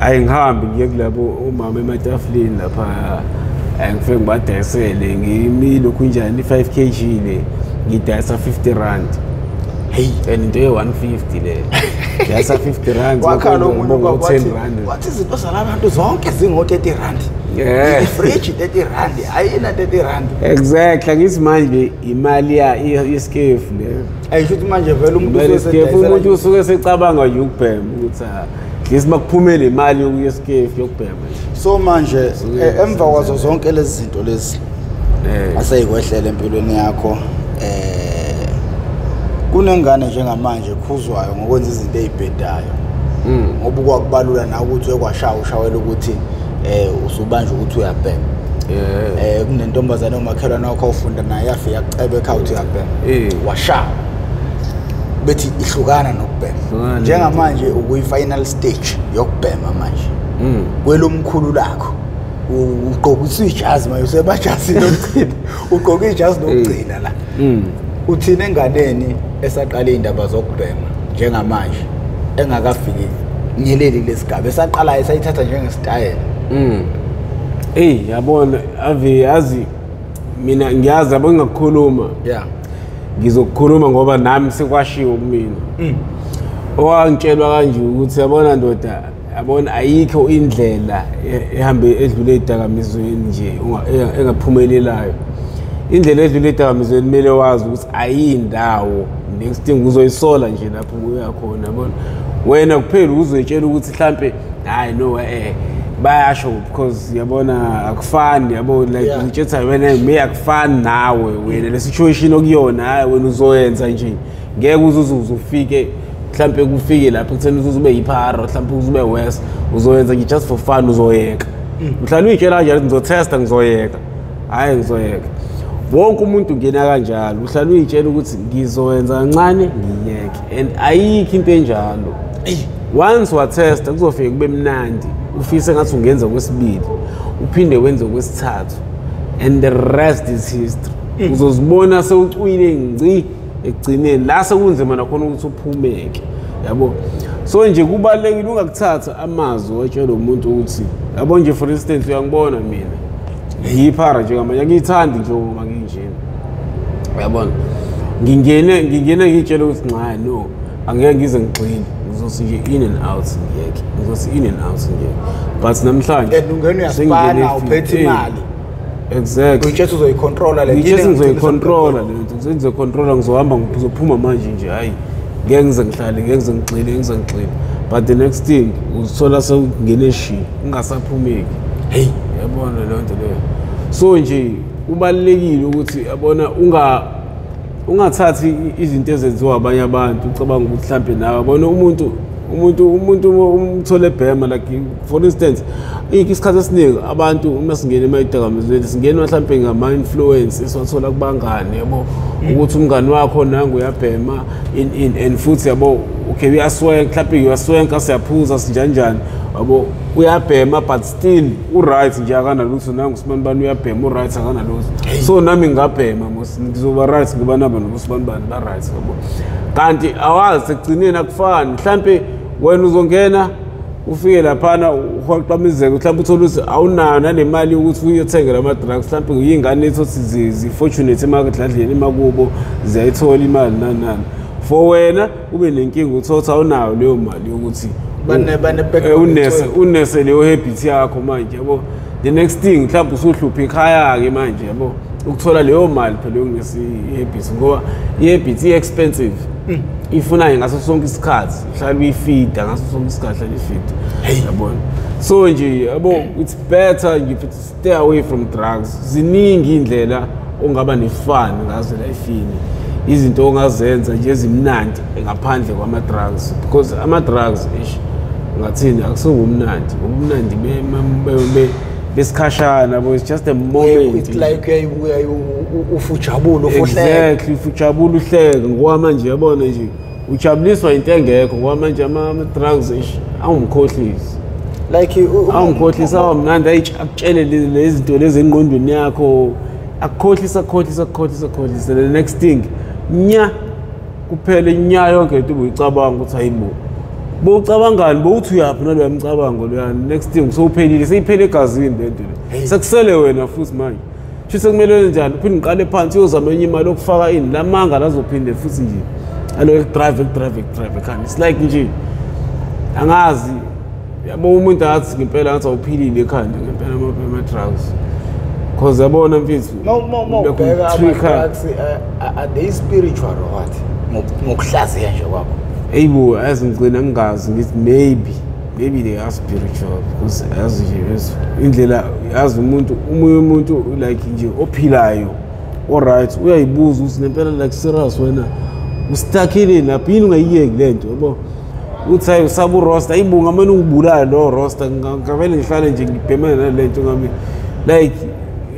ayingihambi ngiye kulabo umama ematafuleni lapha angifike ngibadayisele ngimilo kunjani 5 kg le ngidayisa 50 rand. Hey and into 150 le dayisa 50 rand wakhala umuntu ngo 10 rand wathi izinto zalabantu zonke zingo 30 rand. Yeah fridge 30 rand ayina 30 rand exactly ngithi manje imali yeskefu le ayisho manje vele umuntu usuke secabanga nje ukubhema ukuthi ngisimakuphumela imali yokuyeskefu yokubhema. So manje emva kwazo zonke lezi zinto lezi aseyikwehlela empilweni yakho kunengane njengamanje khuzwayo ngokwenza izinto ezibhedayo ngoba kwakubalula na ukuthi ukwashawela ukuthi usubanje ukuthi uyabhema. Kunentombazane omakhelwane wakho ufunda naye yafika yacebe ekhaya ukuthi uyabhema washawa bethi ihlukana nokubhema njengamanje ukuyi-final stage yokubhema manje kwelomkhulu lakho ugqoka ijazi manje usebajazini lokugcina ugqoka ijazi lokugcina la uthina enganeni esaqala indaba zokubhema njengamanje engakafiki nyeleli lesigaba esaqala esayithatha njengesitayela. Yabona ave yazi mina ngiyazi yabo ngingakukhuluma ngizokukhuluma ngoba nami sekwashiwo kumina owangitshelwa kanje ukuthi yabona ndoda yabona ayikho indlela ehambe edlule idakamizweni nje engaphumelelayo. Indlela edlule idakamizweni kumele wazi ukuthi ayindawo next thing uzoyisola nje lapho uya khona yabona wena kuphela uzoyitshela ukuthi mhlambe hayi no bayasho because yabona akufani yabo like ngithetha wena me akufani nawe wena le situation okuyona hayi wena uzoyenza nje ngeke uzufike mhlambe kufike lapho kuthena uzube yiphara mhlambe uzube west uzoyenza nje just for fun uzoyeka mhlawumbe uyitshela kanjalo ngizotesta ngizoyeka hayi ngizoyeka wonke umuntu ngena kanjalo mhlawumbe uyitshela ukuthi ngizoyenza kancane ngiyeke and ayikho into enjalo. Once watesta kuzofika kube mnandi ufise ngathi ungenza kwesibili uphinde wenze kwesithathu and the rest is history. uzozibona sewucwile ngci ekugcineni la sekunzima nakhona ukuthi uphumeke yabo. So nje kubalekile ungakuthatha amazwi watshela umuntu ukuthi yabo nje for instance uyangibona mina yiphara nje ngamanye ngiyithandi nje uma nginjena yabona ngingena ngitshela ukuthi nqa no angeke ngize ngixine ngizothi nje in and out ngiyeke ngizothi in and out ngiyeke but namhlanje ungena uyasipana uphethe imali exactly uyithi uzoyicontrola le nto ngizoyicontrola le nto ngizoyicontrola ngizohamba ngizophuma manje nje hayi ngeke ngize ngihlale ngeke ngize ngixile but the next thing uzithola sewungene shi ungasaphumeki hey yabona le nto leyo. So nje kubalekile ukuthi yabona ungathathi izinto ezenziwa abanye abantu ucabanga ukuthi mhlambe nawe yabona umuntu umthole bhema like for instance isikhathi esiningi abantu uma singena emay'dakamizweni singena mhlambe ngama-influence esiwathola kubangane yabo ukuthi umngani wakho nangu uyabhema and futhi yabo okay uyaswenka mhlambe uyaswenka siyaphuza sinjanjani yabo uyabhema but still u-right nje akanalutho nangu usibani bani uyabhema u-right akanalutho so nami ngingabhema ngizoba right ngoba naba nobusibani bani ba-right yabo. Kanti awazi sekugcineni akufani mhlambe wena uzongena ufike laphana uhoqamizeke mhlawumbe uthola ukuthi awunayo nanemali yokuthi uyothengela ama-drugs mhlawumbe uyingane ethothi zi-fortunate emakadladleni emakubo ziyayithola imali nani for wena ube nenkinga uthothi awunayo leyo mali yokuthi unese leyo habit yakho manje yabo. The next thing mhlawumbe usuhlupha ekhaya-ke manje yabo ukuthola leyo mali phela yokunesi i-habit ngoba i-habit i-expensive ifuna ngaso sonke isikhathi hlala uyifida ngaso sonke isikhathi hlala uyifida yabona. So nje yabo it's better nje to stay away from drugs. Ziningi indlela ongaba nefun ngazo lifini izinto ongazenza nje ezimnandi ngaphandle kwama-drugs because ama-drugs ngathini akusungumnandi ubumnandi besikhashana bo it's just a moment. It's like ufujabula exactly ufujabula uhleke ngoba manje yabona nje ujabuliswa into engekho ngoba manje ama-drugs awumkhohlisi like awumkhohlisa awamnandi akutshele lezi zinto lezi engqondweni yakho akukhohlisa the next thing nya kuphele nya yonke into ubuyicabanga ukuthi hayibo bowucabangani bowuthi uyaphi naloya mcabango loyani next thing sowuphelile seyiphele egazini le nto le sekusele wena futhi manje sho sekumele njani uphinde ngiqale phansi uyozama enye imali okufaka ini lamanga lazophinde futhi nje alo drive ekhanda it's like nje angazi yabo umuntu athi ngempela ngathi awuphilile ekhanda ngempela ama-drugs because yabona mfethu ama-drugs are they spiritual or what ngokuhlaziya nje kwakho eyibo yazi ngigcina ngingazi ngithi maybe they are spiritual because yazi nje indlela yazi omunye umuntu like nje ophilayo alright uyayibuza ukuthi ngempela like serious wena ustakile lapho yini ungayiyeki lento yabo uthi hayi usaba uroster ayibunga manje ungibulala lo roster ngavele ngihlale nje ngibhemene nalento ngami like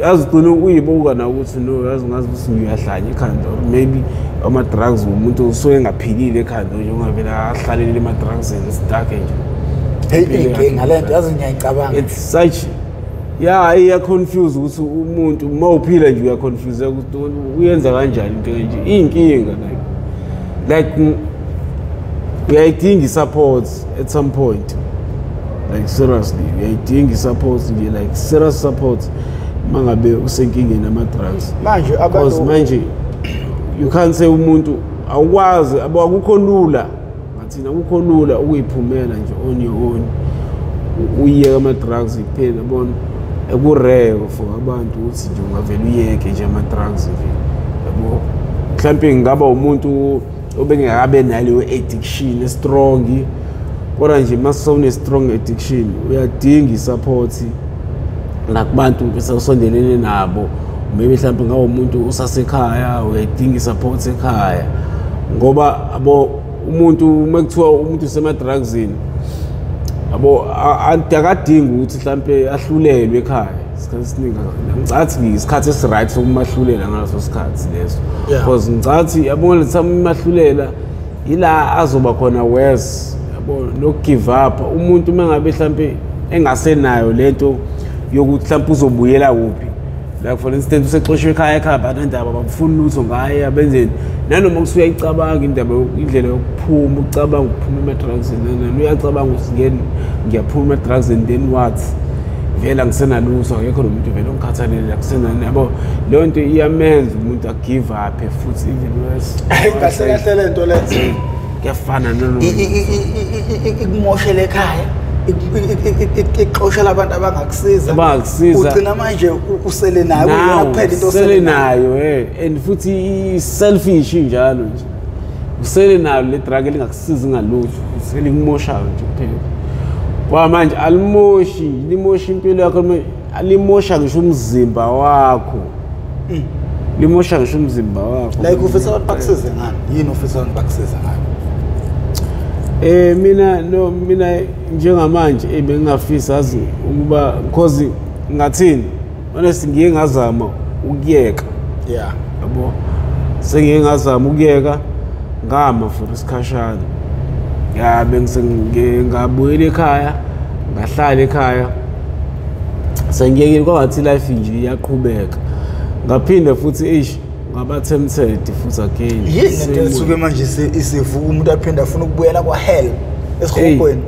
yazi ugcina uyibuka na ukuthi no yazi ngazi ukuthi ngiyahlanya ekhanda or maybe ama-drugs umuntu usuke engaphilile ekhanda nje ungavele ahlalele ama-drugs esitake nje inkinga lento yazi ngiyayicabanga it's such iya-confuse ukuthi umuntu uma uphila nje uyaconfuse ukuthi uyenza kanjani into nje iy'nkinga like uyayidinga i-support at some point like seriously uyayidinga i-support nje like serious support uma ngabe usenkingeni ama-drugs because manje you can't say umuntu awukwazi akukho lula ngathina akukho lula ukuyiphumela nje on your own uyiyeka ama-drugs kuphela yabona ekureko for abantu ukuthi nje ungavele uyeke nje ama-drugs nje yabo mhlawumbe ngingaba umuntu obengekabe naleyo addiction strong kodwa nje masewune-strong addiction uyadinga i-support nakubantu besawusondelene nabo maybe mhlawumbe ngawo umuntu usasekhaya uyadinga i-support ekhaya ngoba abo umuntu uma kuthiwa umuntu usema-drugsini abo akadingi ukuthi mhlawumbe ahlulelwe ekhaya isikhathi esiningi ngicathi isikhathi esi-right sokumahlulela ngaleso sikhathi leso because ngicathi yabona lethi umahlulela ila azoba khona worse yabo nokugive up umuntu uma ngabe mhlawumbe engasenayo lento yokuthi mhlawumbe uzobuyela kuphi like for instance usexoshwe ekhaya banandaba bafuna lutho ngaye abenzeni nanoma kusuyayicabanga indlela yokuphuma ucabanga ukuphuma ema-drugs uyacabanga ukuthi ngiyaphuma ema-drugs and then what vele angisenalutho akekho nomuntu vele ongikhathalele akusenani yabo leyo nto iyamenza umuntu agive up futhi even worse kahle lento le kuyafana ikumoshele ekhaya ikuxoshela abantu abangakusiza ugcina manje usele nayo uyaphela into usele nayo and futhi selfish njalo nje usele nayo le drug elingakusiza ngalutho usele kumosha nje kuphela kwa manje limoshi impilo yakho alimosha ngisho umzimba wakho limosha ngisho umzimba wakho like ufisa abantu bakusize ngani yini ufisa abantu bakusize ngani mina njengamanje bengingafisa azi ukuba because ngathini honestly ngiye ngazama ukuyeka yabo sengiye ngazama ukuyeka ngama for isikhashana ngabuyela ekhaya ngahlala ekhaya sengiyekile kwangathi life nje iyaqhubeka ngaphinde futhi ngaba tempted futhi again yini into esuke manje isivuka umuntu aphinde afuna ukubuyela kwa hell esihogweni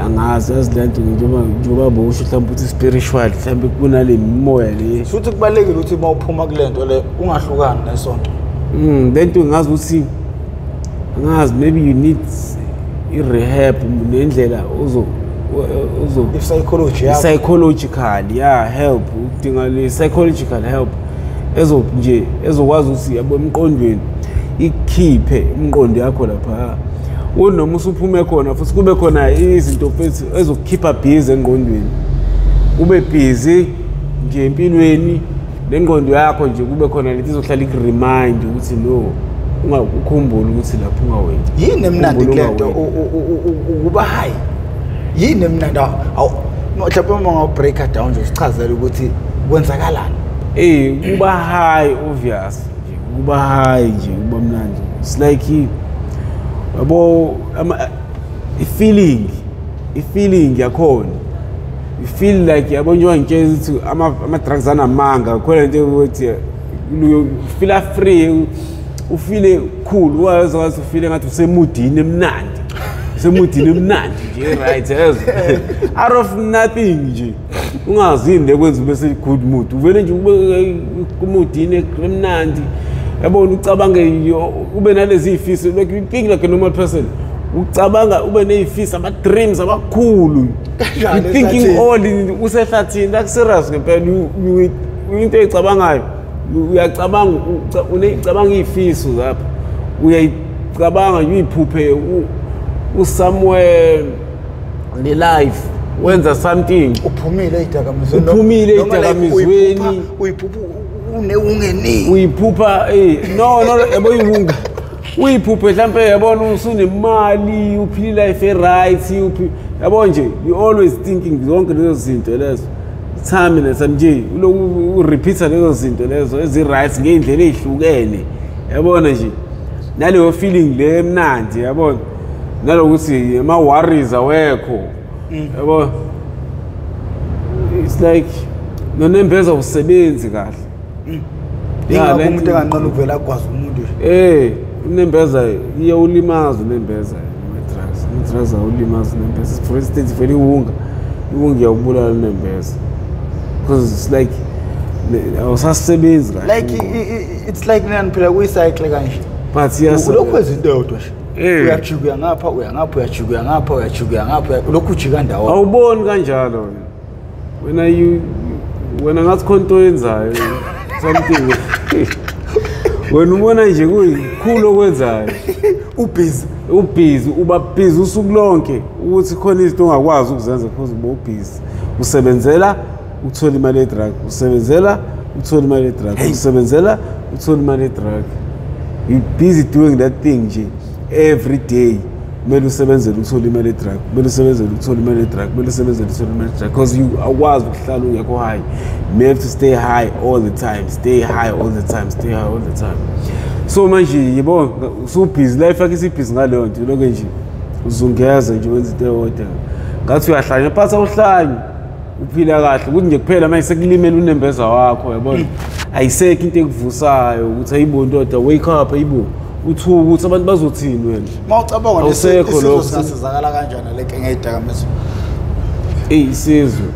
angazi azilento njengoba bosho mhlawumbe ukuthi spiritual mhlawumbe kunale moya le futhi kubalekile ukuthi uma uphuma kulento le ungahlukani nesonto lento ngazi ukuthi ngazi maybe you need i-rehab nendlela psychological help udinga le psychological help ezokwazi ukuthi yabo emqondweni ikhiphe umqondo yakho lapha unoma usuphume khona futhi kube khona izinto futhi ezokukhipha busy engqondweni ube busy nje empilweni lengqondo yakho nje kube khona leti izohlala ikuremind ukuthi no ungakukhumbula ukuthi lapho ungawenzi yini emnandi lento ukuba high yini emnandi mhlawumbe uma ngawubreak down nje usichazele ukuthi kwenzakalani kuba high obvious nje kuba high nje kuba mnandi it's like yabo i-feeling yakhona you feel like yabo njengoba ngitshela ukuthi ama-drugs anamanga khona into ukuthi you feel free ufile cool wazi ufile ngathi usemudini emnandi nje right yazo out of nothing nje ungazini lekwenza bese good mood uvele nje ube kumudini emnandi yabona ucabange ube nalezi ifiso like you think like a normal person ucabanga ube nezifiso ama dreams abakhulu you thinking all usehlathini like serious ngempela into ezicabangayo uyacabanga unecabanga izifiso lapha uyayicabanga uyiphuphe somewhere the life wenza something uphumile ezidakamizweni uyiphupha unengeni uyiphupha no yabo uyibunga uyiphuphe mhlambe yabona usunemali uphila life right yabo nje you always thinking zonke lezo zinto lezo time nesanje uloku repeat lezo zinto lezo ezi right ngeindlela ezihlukene yabona nje naleyo feeling le emnandi yabona nalokuthi ama worries awekho yabo it's like nonembeza usebenzi kahle umuntu enganqala ukuvela akwazi umuntu unembeza iyawulimaza unembeza drugs awulimaza unembeza for instance vele iwunga iyawubulala unembeza because it's like awusasebenzi kahle like it's like nani phela kuyicycle kanje but yes lokho izinto yodwa uyajuka ngapha uyajuka ngapha lokhu ujika ndawo awuboni kanjalo wena ngathi konto yenzayo something wena ubona nje kuyikhulu okwenzayo ubhizi uba busy usuku lonke ukuthi khona izinto ongakwazi ukuzenza because uba ubhizi usebenzela ukuthola imali ye-drug usebenzela ukuthola imali ye-drug usebenzela ukuthola imali ye-drug you busy doing that thing nje every day kumele usebenzele ukuthola imali ye-drug kumele usebenzele ukuthola imali ye-drug kumele usebenzele ukuthola imali ye-drug because you awazi ukuhlala ungekho high you have to stay high all the time so manje yibona usubhizi life yakhe isibhizi ngaleyo nto lokho nje uzungeza nje wenza into eyodwa ngathi uyahlanya phatha uhlanye uphila kahle ukuthi nje kuphela manje sekulimela unembeza wakho yabona ayisekho into ekuvusayo ukuthi ayibo ndoda wake up ayibo uthuka ukuthi abantu bazothini wena mawucabanga lesizwe singasizakala kanjani leke ngeyidakamizwa isizwe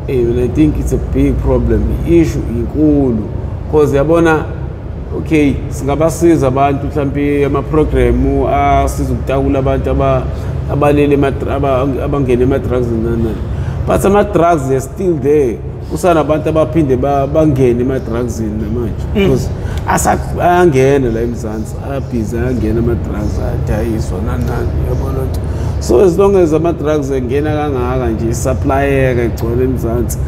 I think it's a big problem issue inkulu because yabona okay singabasiza abantu mhlambi ama program asiza ukutakula abantu abalele abangene ama drugs nani but ama drugs are still there usana abantu abaphinde bangene ama drugs manje because asangena la eMzansi abhiza angena ama drugs adayiswa nani yabona so as long as ama drugs engena kangaka nje supplyeka igcwele eMzansi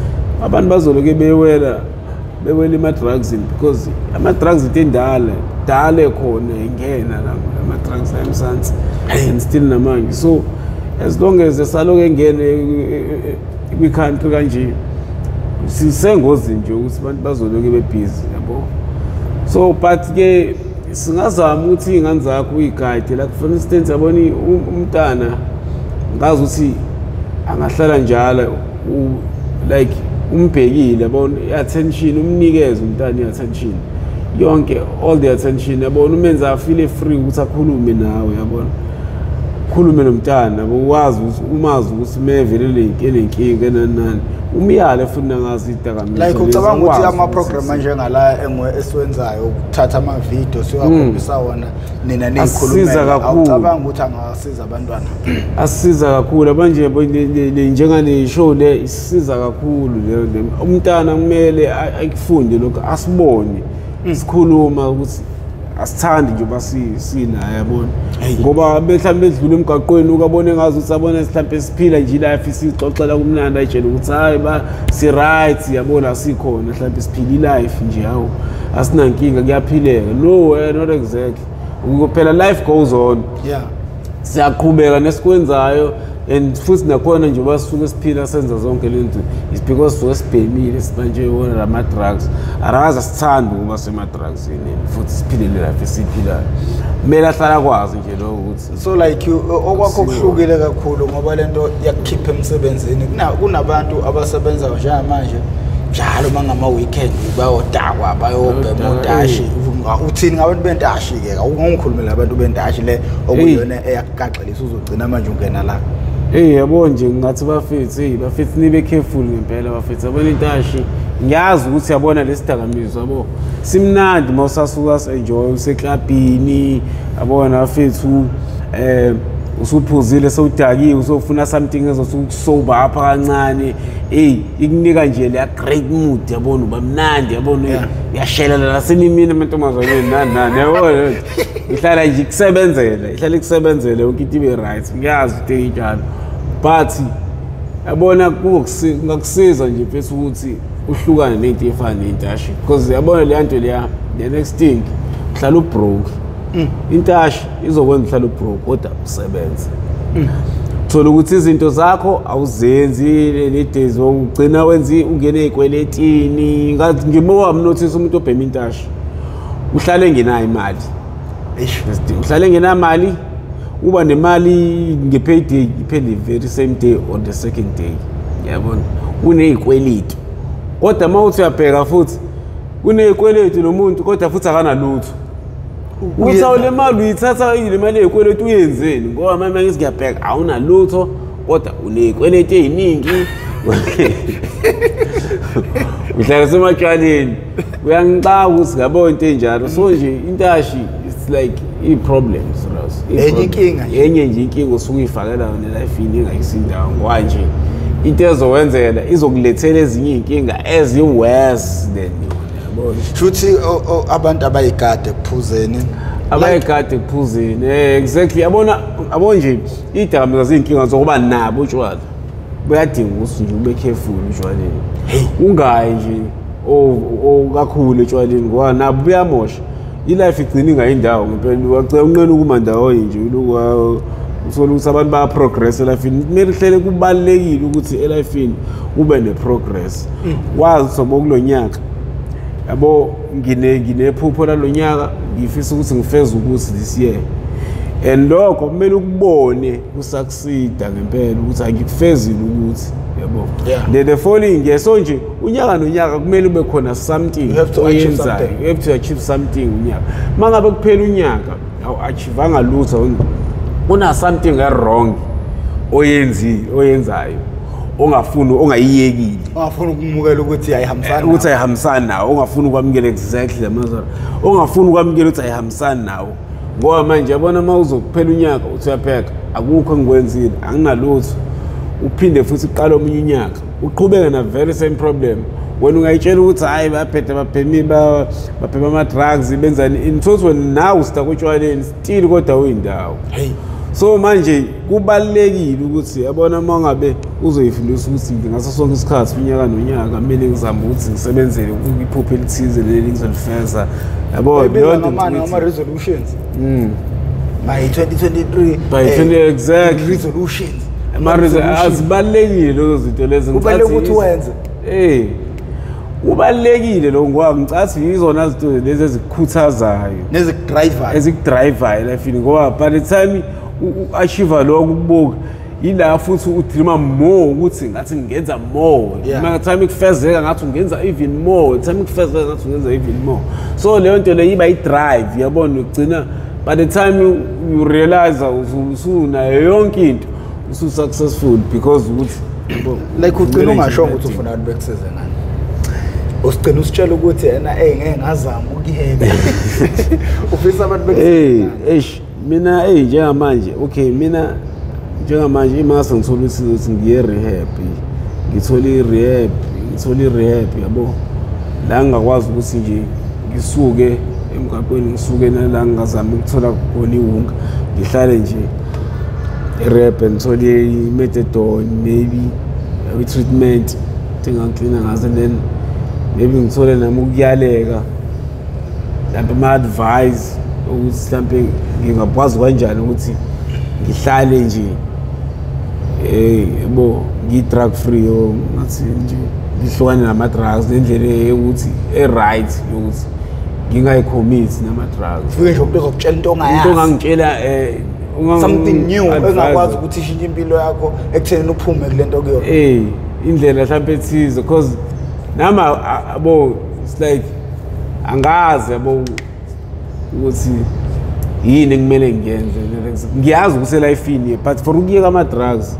abantu bazoloke bewela ama drugs because ama drugs itendala dale khona ingena la ama drugs eMzansi and still namanje so as long as esaloke engene kwi country kanje sisengozi nje ukuthi abantu bazoloke bebusy yabo so but ke singazama ukuthi ingane zakho uyiguide like for instance yabona umntana ngazi ukuthi angahlala njalo like umbhekile yabona attention umnikeze umntana attention yonke all the attention yabona umenza afeel free ukuthi akhulume nawe yabona khulume nomntana wazi umazi ukuthi mevelele inkinga nani umyale futhi nangazi idakamizwa like ucabanga ukuthi ama program manje ngala esiwenzayo ukuthatha ama video siwakhombisa wona nina nikhulumela ucabanga ukuthi angasiza abantwana asiza kakhulu manje njengane show le isiza kakhulu le umntana kumele akufunde lokho asibone sikhuluma ukuthi asithandi nje basila yabona ngoba mhlawumbe edlule emgaqweni ukabone ngazi ukuthi abone mhlawumbe siphila nje life isixoxela kumnandi ayitshela ukuthi hayi si right yabona sikhona mhlawumbe siphila life nje hawo asinankinga kuyaphileka no not exactly ukuphela life goes on yeah siyaqhubeka nesikwenzayo and futhi nakhona nje basuke siphila senza zonke lento is because so sibhemile sibanje wona la drugs araza sithanda uma sema drugs futhi siphile life esiphilayo kumele ahlala kwazi nje lo ukuthi so like okwakho kuhlukile kakhulu ngoba lento yakukhipha emsebenzini kunabantu abasebenza njengamanje njalo mangama weekend bayodakwa bayobhema udashi uthini ngabantu bentashi ke awungikhulumela abantu bentashi le okuyona eyakugagxelisa uzogcina manje ungena la yabo nje ngathi bafethi nibe careful ngempela bafethi yabona intashi ngiyazi ukuthi yabona lesidakamizwa yabo simnandi mawusasuka enjoy useklabhini yabona bafethu usuphuzile sewudakiwe usofuna something ezokusoba apha kancane ikunika nje le great mood yabona uba mnandi yabona uyashelela nasemimini amantombazane nani yabona ihlala nje ikusebenzele yonke into ibe right ngiyazi ukuthi injalo but yabona kungakusiza nje mfethu ukuthi uhlukane nento efana nentashi because yabona le nto leya the next thing uhlala ubroke intashi izokwenza uhlala ubroke kodwa usebenze thola ukuthi izinto zakho awuzenzi ledays ugcina wenzi ungene ezikweletini ngathi ngimowa notice umuntu obhema intashi uhlale ngenayo imali uhlale ngenamali uba nemali ngepayday iphele very same day or the second day yabona unezikweleti kodwa mawuthi uyabheka futhi unezikweleti nomuntu kodwa futhi akanalutho uthawu le mali uyithatha ile mali ezikweleti uyenzeni ngoba manje ngiyabheka awunalutho kodwa unezikweleti eziningi uhlala sematshwaleni uyangicaka ukuthi ngabona into enjalo so nje intashi it's like i-problems yenye nje inkinga osuke uyifakela yona elifini engayisindawo ngoba nje into ezowenzela izokulethela ezinye iy'nkinga ezi-worse than yabona shuthi abantu abayigade ekuphuzeni exactly yabona nje iy'dakamizwa ziy'nkinga zokuba nabo utshwala buyadinga ukuthi nje ube careful utshwaleni ungayi nje kakhulu etshwaleni ngoba nabo buyamosha ilife igcina ingayindawo ngempela wacela unqena ukuma ndawonye nje usola ukuthi abantu baya-progress elifini kumele kuhlele kubalulekile ukuthi elifini ube ne-progress wazi sobo kulo nyaka yabo nginephupho lalo nyaka ngifisa ukuthi ngifeze ukuthi this year and lokho kumele ukubone usucceeda ngempela ukuthi akufezile ukuthi yabo the following year so nje unyaka nonyaka kumele ube khona something oyenzayo you have to achieve something unyaka mangabe kuphela unyaka achievanga lutho una something wrong oyenzayo ongafuni ongayiyekile ongafuni ukumukela ukuthi ayihambisana nawo ongafuni ukwamukela exactly amazwi ongafuni ukwamukela ukuthi ayihambisana nawo ngoba manje yabona mawuzokuphela unyaka uthi uyapheka akukho engikwenzile anginalutho uphinde futhi uqala omunye unyaka uqhubeka na very same problem wena ungayitshela ukuthi hayi baphethe baphemi baphema ama drugs benzani in truth when now sitakutshwaleni still kodwa uyindawo so manje kubalekile ukuthi yabona mangabe uzoyifundisa ukuthi ngaso sonke isikhathi unyaka nonyaka kumele ngizame ukuthi ngisebenzele iphupho elithize leli ngizolifeza yabo beyond ama resolutions by 2023 by 20 exactly resolutions azibalekile lezo zinto lezi kubaleka ukuthi wenze ubalekile lo ngoba ngicathi yizona izinto lezi ezikukhuthazayo nezikudrivayo lifini ngoba by the time achieve lokho kubuka ila futhi udreama more ukuthi ngathi ngenza more uma time ikufezeka ngathi ungenza even more time ikufezeka ngathi ungenza even more so leyo nto le iba idrive yabona ugcina by the time you realize usunayo yonke into ususuccessful because ukuthi like ugcina ungasho ukuthi ufuna abantu bekuseze ngani usigcina usitshela ukuthi yena ngeke ngazama ukuyeba ufisa abantu bekuseze mina njengamanje okay mina njengamanje imase ngithola ukuthi ngiye rehab ngithole rehab yabo la ngakwazi ukuthi nje ngisuke emgaqweni ngisuke la ngazama ukuthola khona iwunga ngihlale nje rehab ngithole methadone maybe treatment tingaklina ngaze then maybe ngithole nami ukuyaleka lapha ama advice ukuthi mhlambe ngingakwazi kanjani ukuthi ngihlale nje yabo ngi-drug free ngathi nje ngihlukane nama-drugs nendlela yokuthi right yokuthi ngingayicommit nama-drugs ufike nje umuntu ozokutshela into ongayazi into ongangitshela something new engakwazi ukuthi ishintshe impilo yakho ekuthenini uphume kule nto kuyona indlela mhlambe ethize because nama yabo it's like angazi yabo ukuthi yini kumele ngiyenze ngiyazi ukuthi elifini but for ukuyeka ama drugs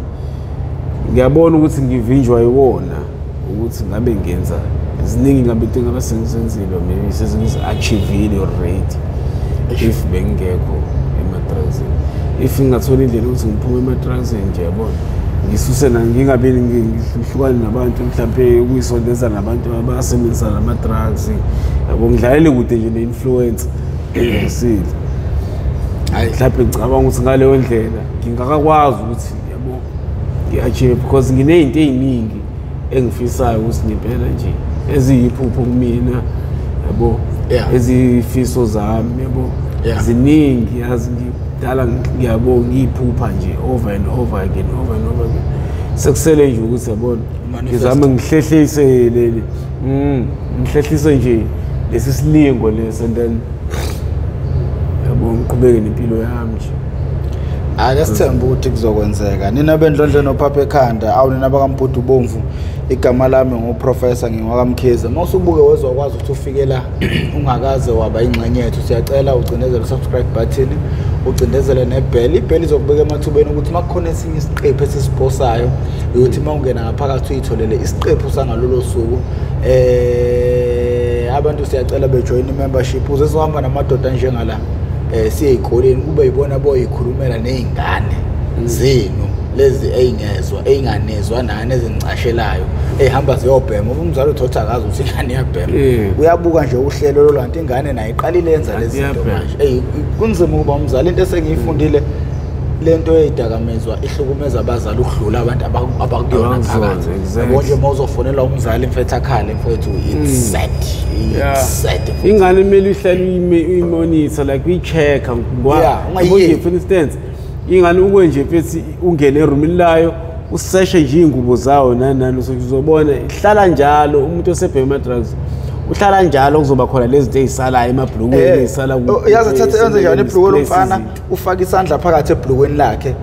ngiyabona ukuthi ngivinjwa yiwona ukuthi ngabe ngenza ziningi ngabe into ngabe sengizenzile maybe sezingiachievile already if bengekho ema drugs if ngingathola indlela ukuthi ngiphume ema drugs nje yabona ngisuse ngingabe ngihlukane nabantu mhlambe ukuyisondeza nabantu abasebenzisa nama drugs yabo ngidlalele kude nje ne-influence engisile hayi mhlawumbe ngicabanga ukuthi ngaleyo ndlela ngingakakwazi ukuthi yabo ngi-achieve because nginezinto eziningi engifisayo ukuthi ngempela nje eziyiphupho kumina yabo ezifiso zami yabo ziningi yazi ngidala ngiyabo ngiyiphupha nje over and over again sekusele nje ukuthi yabona ngizama ngihlehlise leli ngihlehlise nje lesi silingo lesi and then yabo ngiqhubeke nempilo yami nje ake sithemba ukuthi kuzokwenzeka nina bendlondle nophapha ekhanda awunina bakaMputu Bomvu igama lami nguprofessor ngingakamkhiza mawusubuke wezokwazi ukuthi ufike la ungakaze waba ingxenye yethu siyacela ugcinezele subscribe button ugcindezele nebell ibell izokubeka emathubeni ukuthi makukhona esinye isiqephu esisiposayo ukuthi mawungena ngaphakathi uyitholele isiqephu sangalolo suku abantu siyacela bejoin membership uze sohamba namadoda njengala siye ezikoleni kube yibona boyikhulumela nezingane zenu lezi eyinganezwa nani ezincashelayo ehamba ziyobhema umzali uthotha akazi ukuthi ingane iyabhema uyabuka nje uhlelo lolwanti ingane nayo iqalile yenza lezi zinto manje kunzima ukuba umzali into esengiyifundile lento eyidakamizwa ihlukumeza abazali ukudlula abantu abakuyona phakathi yabo nje mawuzofonela umzali mfethu akhale mfethu it's sad ingane imeli ihlale uyimonitor like uyicheck ngoba nje for instance ingane ukwenje mfethu ungene eroomini layo useshe nje ingubo zawo nani uzobona ihlala njalo umuntu osebhema drugs uhlala njalo kuzoba khona lezi zinto ezisalayo emabhlukweni ezisala yazi thatha yenze njani ibhluku lomfana ufaka isandla phakathi ebhlukweni lakhe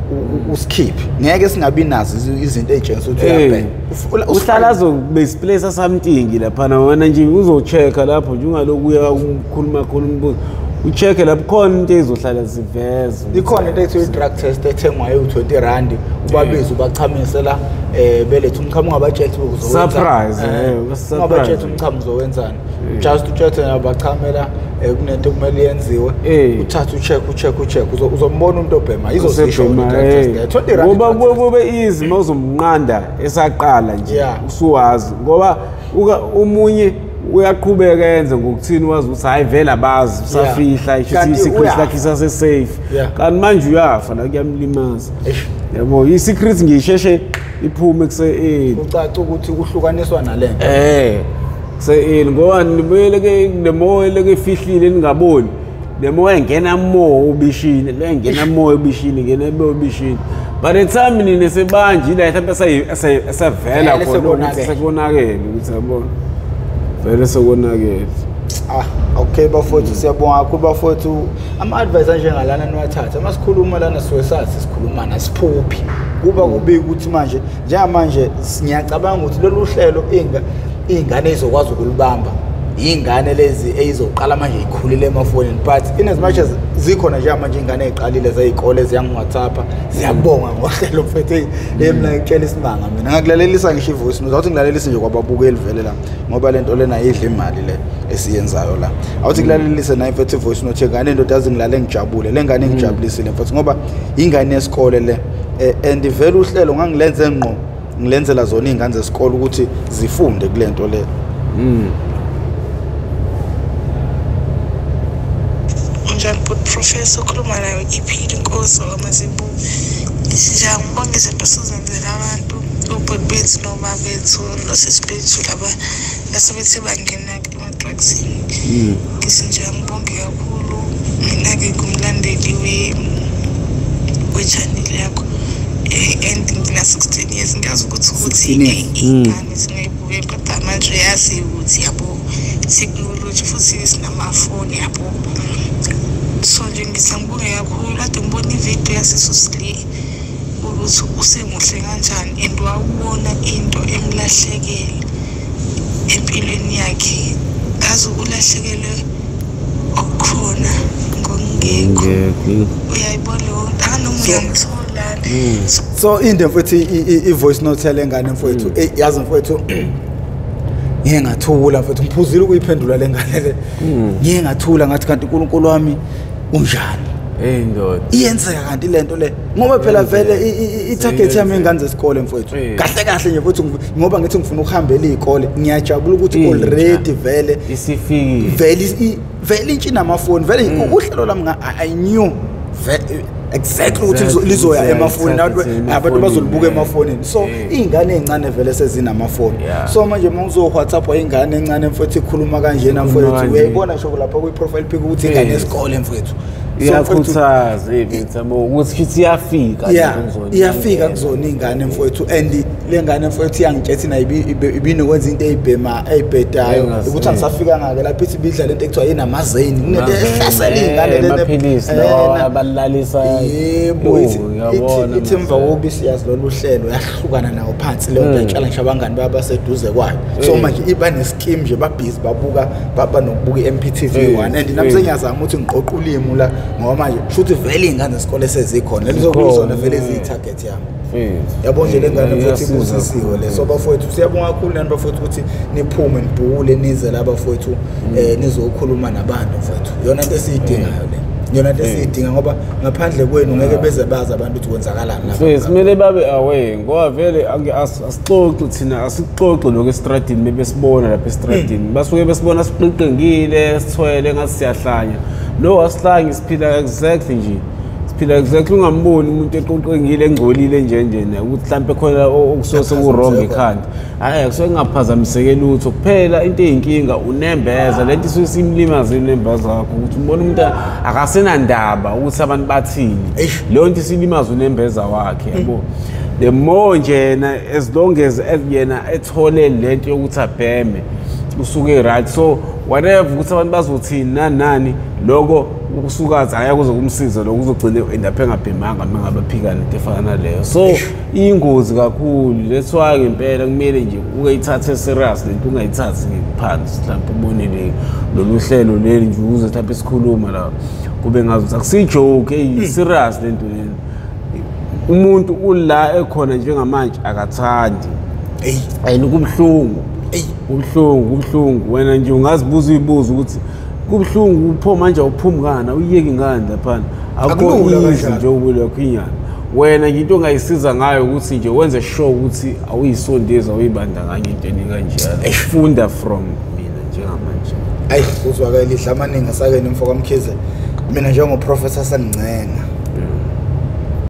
usikhiphe ngeke singabi nazo izinto ezitshengisa ukuthi uyabheka uhlala azobe isplace something lapha wena nje uzochecka lapho nje ungaloku uya ukukhuluma khona uchecke lapho khona into ezohlala ziveza ikhona into ethi drug test ethengwayo u20 rand ubabiza ubachamisa la belethe umchamo ungabaject surprise ungabaject umchamo uzowenzani just uchethe abachamela kunento kumele yenziwe uthatha ucheck uzombona umuntu obhema izosisho ngoba kube easy mawuzomnqanda esaqala nje usuwazi ngoba umunye uyaqhubeka yenze ngokuthini wazi ukuthi hayi vela bazi usafihla isecret lakhe sase safe kanti manje uyafa la kuyamlimaza yabo isecret ngisheshe iphume kuse ucaca ukuthi kuhlukaniswa nalento kuse ngoba nibuyele nemoya lekefihlile ningaboni nemoya engena mo ubishini le ngena mo ubishini ngena ebe ubishini but the time nine sebanje la mhlawumbe asavela khona sekonakele ukuthi yabona vele sekonakele okay bafowethu siyabonga kakhulu bafowethu ama-advice njengalana niwathatha masikhuluma lana siwesathi sikhuluma nasiphuphi kuba kubi ukuthi manje njengamanje ngiyacabanga ukuthi lolu hlelo iy'ngane ey'zokwazi ukulibamba iy'ngane lezi ey'zoqala manje y'khulile emafonini but in as much as zikhona njengamanje iy'ngane ey'qalile zey'kole ziyangu-WhatsApp ziyabonga ngohlelo mfethu mina ngitshela isimanga mina ngakulalelisa ngisho ivoice note awuthi ngilalelise nje kwababukeli vele la ngoba lento lena idla imali le esiyenzayo la awuthi kulalelise nayo mfethu ivoice note ngane indodazi ngilale ngijabule le ngane ngijabulisile mfethu ngoba ingane yesikole le and vele uhlelo ngangilenze ngqo ngilenzela zona iy'ngane zesikole ukuthi zifunde kulento le but professor ukhuluma nayo iphile inkosi wamazibu siyabonga izinto sizenzela abantu ubhuti bethu noma bethu nosesibethu laba asebethi bangena ema-drugsini ngisingibonge kakhulu mina-ke ngumlandeli we-channel yakho and ngina-16 years ngiyazi ukuthi iy'ngane zingayibukeli kodwa manje yazi ukuthi yabo technology futhi sinamafoni yabo so nje ngisangibonge kakhulu kade ngibona ividiyo yasesusile ukuthi usemuhle kanjani and wawubona into emlahlekele empilweni yakhe aze ukulahlekelwe okukhona ngokungekho uyayibona leyo nto anoma uyamthola so into mfethu i-voice note lengane mfethu yazi mfethu ngiye ngathula mfethu ngiphuzile ukuyiphendula lengane le ngiye ngathula ngathi kanti uNkulunkulu wami unjani ndoda iyenzeka kanti lento le ngoba phela vele i-target yami ingane zesikole mfethu kahle kahle nje mfethu ngoba ngithi ngifuna ukuhambela izikole ngiyajabula ukuthi already vele isifikile vele intshina amafoni vele uhlelo lami I knew exactly ukuthi lizoya emafonini abantu bazolibuka emafonini so iy'ngane ey'ncane vele sezinamafoni so manje uma uzo-WhatsApp ingane encane mfethu ikhuluma kanjena mfethu uyayibona ngisho lapha kwi-profile pic ukuthi ingane yesikole mfethu iyakhuthaza ukuthi futhi iyafika kuzona iy'ngane mfethu and le ngane mfethu iyangitshethi nayo ibinokwenza into ey'bhedayo ukuthi angisafika ngake lapho ithi bidla lento ekuthiwa yinamazeni kunento ehlasela iy'ngane abalalisa yebo ithi emva kokuba siyazi lolu hlelo yahlukana nawo phansi leyo nto yatshala ngisho abangani babaseduze kwayo so manje iba neskim nje babhizi baba nokubuka i-Mp TV1 and nami sengiyazama ukuthi ngiqoqa ulimi la ngoba manje futhi vele iy'ngane zesikole sezikhona lizokuyizona vele eziyi-target yami yabo nje le ngane futhi ibusisiwe le so bafowethu siyabonga kakhulu nani bafowethu ukuthi niphume nibhukule nize la bafowethu nizokhuluma nabantu mfowethu yona into esiyidingayo le yona into esiyidinga ngoba ngaphandle kwenu ngeke beze bazi abantu ukuthi kwenzakalani lapha simele babe aware ngoba vele asixoxe thina asixoxe lokho estradini bebesibona lapha estradini basuke besibona siqiqengile sithwele ngathi siyahlanya lo asihlangi siphila exactly nje siphila exactly ungamboni umuntu eqoqengile engcolile nje ukuthi mhlambe khona okusose ku-wrong ekhanda hayi kusuke kungaphazamiseke lutho kuphela into eyinkinga unembeza lento isuke simlimaze inembaza zakho ukuthi umbona umuntu akasenandaba ukuthi abantu bathini leyo nto isilimaza unembeza wakhe yabo the more nje as long as yena ethole lento yokuthi abheme usuke right. So whatever ukuthi abantu bazothini nani lokho ukusukaza ayakuze kumsiza lokho uzogcina endaphe engabhemanga mangabe aphikana into efana naleyo. So ingozi kakhulu. That's why ngempela kumele nje ukuyithathe serious lento ungayithathi ngiphansi mhlawumbe ubonile lolu hlelo leli nje ukuze mhlawumbe sikhuluma la kube ngazi akusijoke serious lento leni. Umuntu ula ekhona njengamanje akathandi. Ayini kubhlungu. Kubhlungu wena nje ungazibuza izibuzo ukuthi kubhlungu upho manje awuphumukana uyeke ngani lapha akukho easy nje ubule kwinyana. Wena into ongayisiza ngayo ukuthi nje wenze sure ukuthi awuyisondeza uyibandakanye intweni kanjalo. Funda from mina njengamanje. Uzwakala ihla amaningi asakene mfoka Mkhize. Mina njengoprofessor Ngenxa